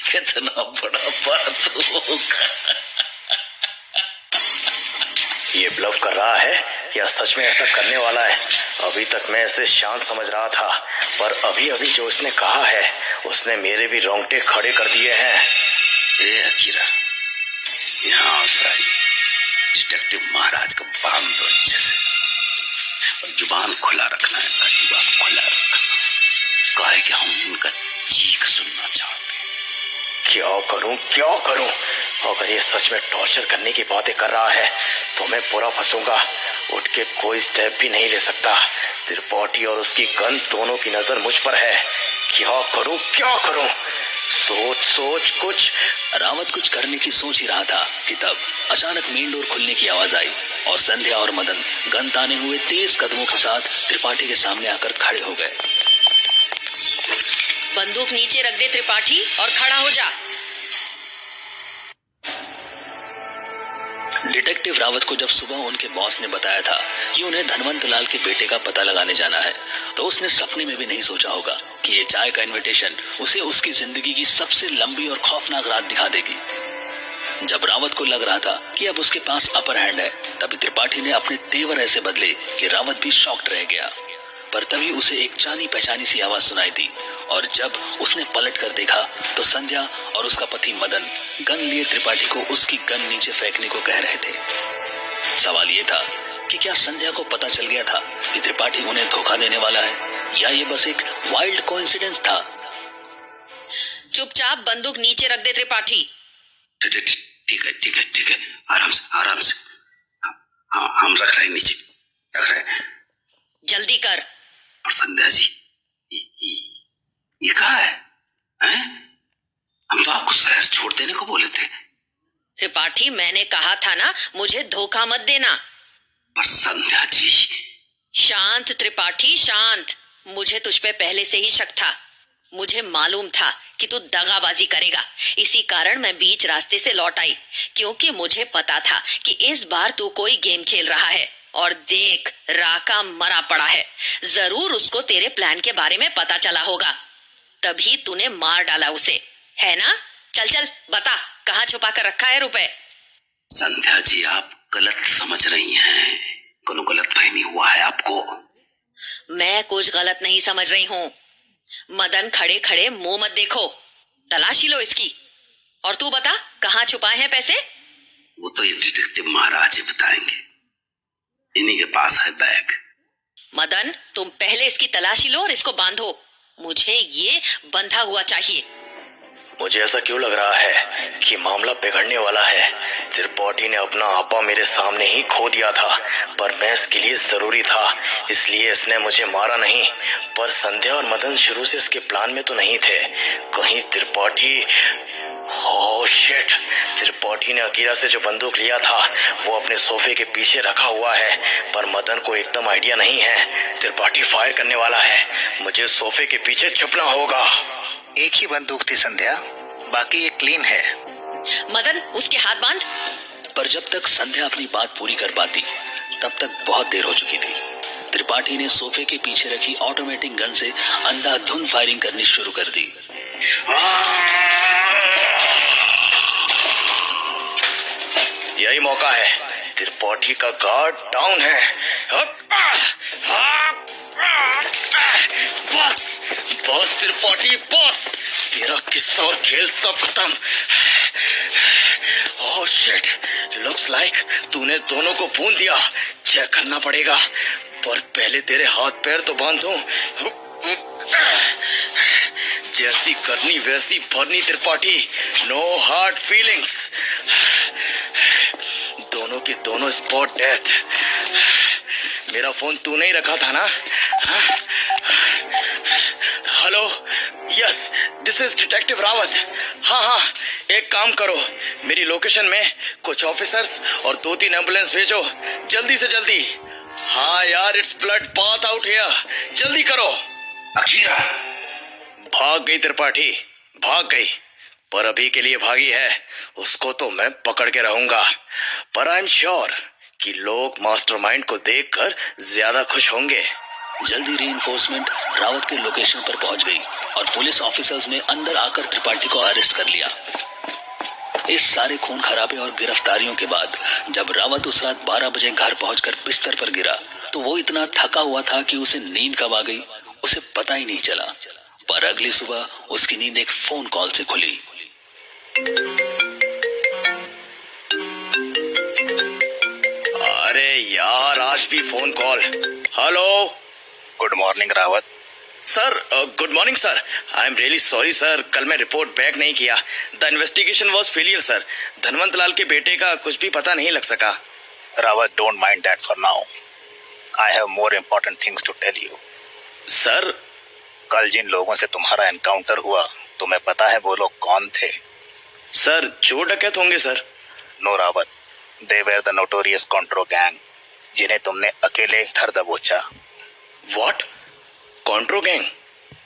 कितना बड़ा बात होगा। ये ब्लफ कर रहा है या सच में ऐसा करने वाला है? अभी तक मैं इसे शांत समझ रहा था, पर अभी अभी जो उसने कहा है उसने मेरे भी रोंगटे खड़े कर दिए हैं। ए अकीरा, यहाँ आसराई डिटेक्टिव महाराज को बांध दो अच्छे से, और जुबान खुला रखना है, जुबान खुला रखना। कहे कि हम उनका चीख सुनना चाहते हैं। क्या करूं? अगर ये सच में टॉर्चर करने की बातें कर रहा है तो मैं पूरा फंसूंगा, उठ के कोई स्टेप भी नहीं ले सकता। त्रिपाठी और उसकी गन दोनों की नजर मुझ पर है। क्या करूं? सोच कुछ। रावत कुछ करने की सोच ही रहा था कि तब अचानक मेन डोर खुलने की आवाज आई और संध्या और मदन गन ताने हुए तेज कदमों के साथ त्रिपाठी के सामने आकर खड़े हो गए। बंदूक नीचे रख दे त्रिपाठी और खड़ा हो जा। डिटेक्टिव रावत को जब सुबह उनके बॉस ने बताया था कि उन्हें धनवंत लाल के बेटे का पता लगाने जाना है, तो उसने सपने में भी नहीं सोचा होगा कि ये चाय का इनविटेशन उसे उसकी जिंदगी की सबसे लंबी और खौफनाक रात दिखा देगी। जब रावत को लग रहा था कि अब उसके पास अपर हैंड है, तभी त्रिपाठी ने अपने तेवर ऐसे बदले कि रावत भी शॉक्ड रह गया। पर तभी उसे एक जानी पहचानी सी आवाज सुनाई दी, और जब उसने पलट कर देखा तो संध्या और उसका पति मदन गन लिए त्रिपाठी को उसकी गन नीचे फेंकने को कह रहे थे। सवाल ये था कि क्या संध्या को पता चल गया था कि त्रिपाठी उन्हें धोखा देने वाला है, या ये बस एक वाइल्ड कोइंसिडेंस था? चुपचाप बंदूक नीचे रख दे त्रिपाठी। ठीक है, आराम से। हम रख रहे हैं, नीचे रख रहे हैं। जल्दी कर। और संध्या जी, ये कहाँ है? हम तो आपको शहर छोड़ देने को बोले थे। त्रिपाठी, मैंने कहा था ना, मुझे धोखा मत देना। पर संध्या जी, शांत त्रिपाठी शांत। मुझे तुझ पे पहले से ही शक था। मुझे मालूम था कि तू दगाबाजी करेगा, इसी कारण मैं बीच रास्ते से लौट आई, क्योंकि मुझे पता था कि इस बार तू कोई गेम खेल रहा है। और देख, राका मरा पड़ा है। जरूर उसको तेरे प्लान के बारे में पता चला होगा, तभी तूने मार डाला उसे, है ना? चल चल बता, कहाँ छुपा कर रखा है रुपए? संध्या जी, आप गलत समझ रही हैं। कोनो गलत फहमी हुआ है आपको। मैं कुछ गलत नहीं समझ रही हूँ। मदन, खड़े खड़े मुंह मत देखो, तलाशी लो इसकी। और तू बता, कहाँ छुपाए हैं पैसे? वो तो ये डिटेक्टिव महाराज ही बताएंगे। इन्हीं के पास है बैग। मदन, तुम पहले इसकी तलाशी लो और इसको बांधो। मुझे ये बंधा हुआ चाहिए। मुझे ऐसा क्यों लग रहा है कि मामला बिगड़ने वाला है। त्रिपाठी ने अपना आपा मेरे सामने ही खो दिया था, पर मैं इसके लिए जरूरी था, इसलिए इसने मुझे मारा नहीं। पर संध्या और मदन शुरू से इसके प्लान में तो नहीं थे। कहीं त्रिपाठी... ओह शिट! त्रिपाठी ने अकीरा से जो बंदूक लिया था वो अपने सोफे के पीछे रखा हुआ है, पर मदन को एकदम आइडिया नहीं है। त्रिपाठी फायर करने वाला है, मुझे सोफे के पीछे छुपना होगा। एक ही बंदूक थी संध्या, बाकी ये क्लीन है। मदन, उसके हाथ बांध। पर जब तक संध्या अपनी बात पूरी कर पाती तब तक बहुत देर हो चुकी थी। त्रिपाठी ने सोफे के पीछे रखी ऑटोमेटिक गन से अंधाधुंध फायरिंग करनी शुरू कर दी। यही मौका है, त्रिपाठी का गार्ड डाउन है। बस बस त्रिपाठी बस, तेरा किस्सा और खेल सब खत्म। ओह शिट, लुक्स लाइक तूने दोनों को भून दिया। चेक करना पड़ेगा, पर पहले तेरे हाथ पैर तो बांध दूं। जैसी करनी वैसी भरनी त्रिपाठी, नो हार्ड फीलिंग्स। दोनों के दोनों स्पॉट डेथ। मेरा फोन तूने ही रखा था ना? Hello, yes, this is detective Rawat. हाँ, एक काम करो, मेरी लोकेशन में कुछ ऑफिसर्स और 2-3 एम्बुलेंस भेजो, जल्दी से जल्दी। हाँ यार, its blood bath out here, जल्दी करो। अकीरा भाग गई त्रिपाठी, भाग गई, पर अभी के लिए भागी है। उसको तो मैं पकड़ के रहूंगा, पर आई एम श्योर कि लोग मास्टरमाइंड को देखकर ज्यादा खुश होंगे। जल्दी रीइंफोर्समेंट रावत के लोकेशन पर पहुंच गई और पुलिस ऑफिसर्स ने अंदर आकर त्रिपाठी को अरेस्ट कर लिया। इस सारे खून खराबे और गिरफ्तारियों के बाद जब रावत उस रात 12 बजे घर पहुंचकर बिस्तर पर गिरा तो वो इतना थका हुआ था कि उसे नींद कब आ गई उसे पता ही नहीं चला। पर अगली सुबह उसकी नींद एक फोन कॉल से खुली। अरे यार, आज भी phone call. Hello, good morning Rawat. Sir, good morning sir. I am really sorry sir, कल मैं रिपोर्ट बैक नहीं किया। The investigation was failure sir. Dhanwant Lal के बेटे का कुछ भी पता नहीं लग सका। Rawat, don't mind that for now, I have more important things to tell you. Sir, कल जिन लोगों से तुम्हारा एनकाउंटर हुआ, तुम्हें पता है वो लोग कौन थे? सर, चोर डकैत होंगे sir. No Rawat, they were the notorious Contro gang, जिन्हें तुमने अकेले धर दबोचा। व्हाट? Contro gang?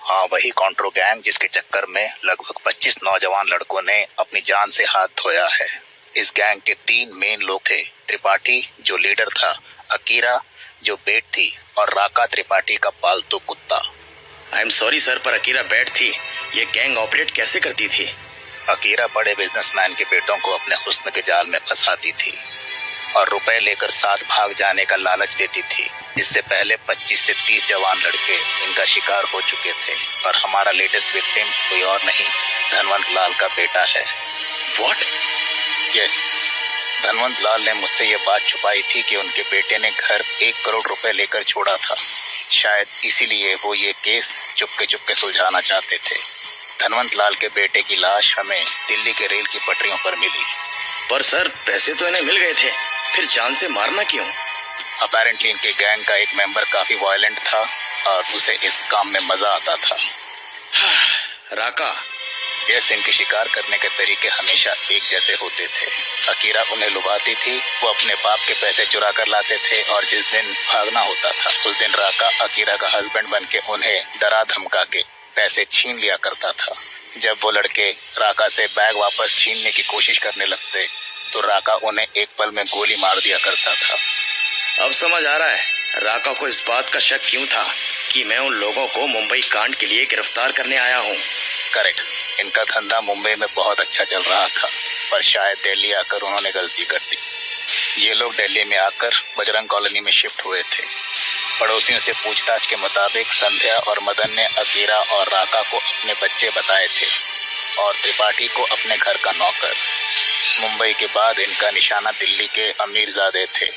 हाँ, वही कॉन्ट्रो गैंग जिसके चक्कर में लगभग 25 नौजवान लड़कों ने अपनी जान से हाथ धोया है। इस गैंग के 3 मेन लोग थे। त्रिपाठी जो लीडर था, अकीरा जो बेट थी, और राका त्रिपाठी का पालतू कुत्ता। आई एम सॉरी सर, पर अकीरा बैट थी। ये गैंग ऑपरेट कैसे करती थी? अकीरा बड़े बिजनेसमैन के बेटों को अपने हुस्न के जाल में फंसाती थी और रुपए लेकर साथ भाग जाने का लालच देती थी। इससे पहले 25 से 30 जवान लड़के इनका शिकार हो चुके थे, और हमारा लेटेस्ट विक्टिम कोई और नहीं, धनवंत लाल का बेटा है। व्हाट? यस, धनवंत लाल ने मुझसे ये बात छुपाई थी कि उनके बेटे ने घर 1 करोड़ रुपए लेकर छोड़ा था। शायद इसीलिए वो ये केस चुपके सुलझाना चाहते थे। धनवंत लाल के बेटे की लाश हमें दिल्ली के रेल की पटरियों पर मिली। पर सर, पैसे तो इन्हें मिल गए थे, फिर जान से मारना क्यों? अपेरेंटली इनके गैंग का एक मेंबर काफी वायलेंट था और उसे इस काम में मजा आता था। राका, यस, इनके शिकार करने के तरीके हमेशा एक जैसे होते थे। अकीरा उन्हें लुभाती थी, वो अपने बाप के पैसे चुरा कर लाते थे और जिस दिन भागना होता था उस दिन राका अकीरा का हस्बैंड बनके उन्हें डरा धमका के पैसे छीन लिया करता था। जब वो लड़के राका से बैग वापस छीनने की कोशिश करने लगते तो राका उन्हें एक पल में गोली मार दिया करता था। अब समझ आ रहा है राका को इस बात का शक क्यों था कि मैं उन लोगों को मुंबई कांड के लिए गिरफ्तार करने आया हूँ। करेक्ट, इनका धंधा मुंबई में बहुत अच्छा चल रहा था, पर शायद दिल्ली आकर उन्होंने गलती कर दी। ये लोग दिल्ली में आकर बजरंग कॉलोनी में शिफ्ट हुए थे। पड़ोसियों से पूछताछ के मुताबिक संध्या और मदन ने अकीरा और राका को अपने बच्चे बताए थे और त्रिपाठी को अपने घर का नौकर। मुंबई के बाद इनका निशाना दिल्ली के अमीरजादे थे।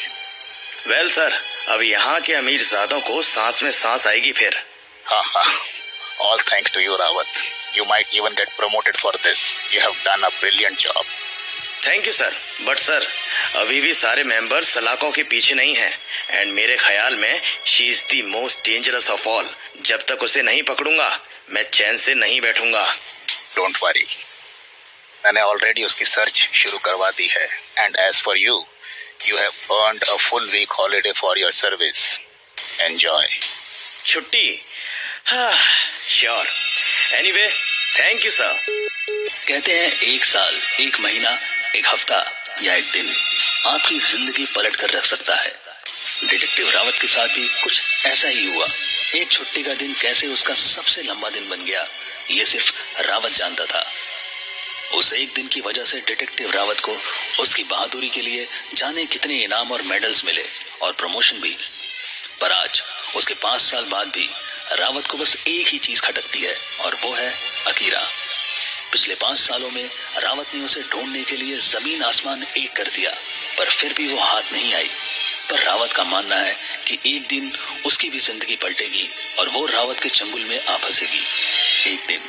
वेल सर, अब यहाँ के अमीरजादों को सांस में सांस आएगी फिर। हाँ, all thanks to you Rawat. You might even get promoted for this. You have done a brilliant job. Thank you sir, but sir अभी भी सारे मेंबर्स सलाखों के पीछे नहीं हैं एंड मेरे ख्याल में she is the most dangerous of all. जब तक उसे नहीं पकड़ूंगा मैं चैन से नहीं बैठूंगा। डोंट वरी, मैंने ऑलरेडी उसकी सर्च शुरू करवा दी है and as for you, you have earned a full week holiday for your service. Enjoy. छुट्टी? हाँ, sure. Anyway, thank you sir. कहते हैं एक साल, एक महीना, एक हफ्ता या एक दिन आपकी जिंदगी पलट कर रख सकता है। डिटेक्टिव रावत के साथ भी कुछ ऐसा ही हुआ। एक छुट्टी का दिन कैसे उसका सबसे लंबा दिन बन गया, ये सिर्फ रावत जानता था। उस एक दिन की वजह से डिटेक्टिव रावत को उसकी बहादुरी के लिए जाने कितने इनाम और मेडल्स मिले और प्रमोशन भी। पर आज उसके 5 साल बाद भी रावत को बस एक ही चीज खटकती है और वो है अकीरा। पिछले 5 सालों में रावत ने उसे ढूंढने के लिए जमीन आसमान एक कर दिया, पर फिर भी वो हाथ नहीं आई। पर रावत का मानना है कि एक दिन उसकी भी जिंदगी पलटेगी और वो रावत के चंगुल में आ फंसेगी। एक दिन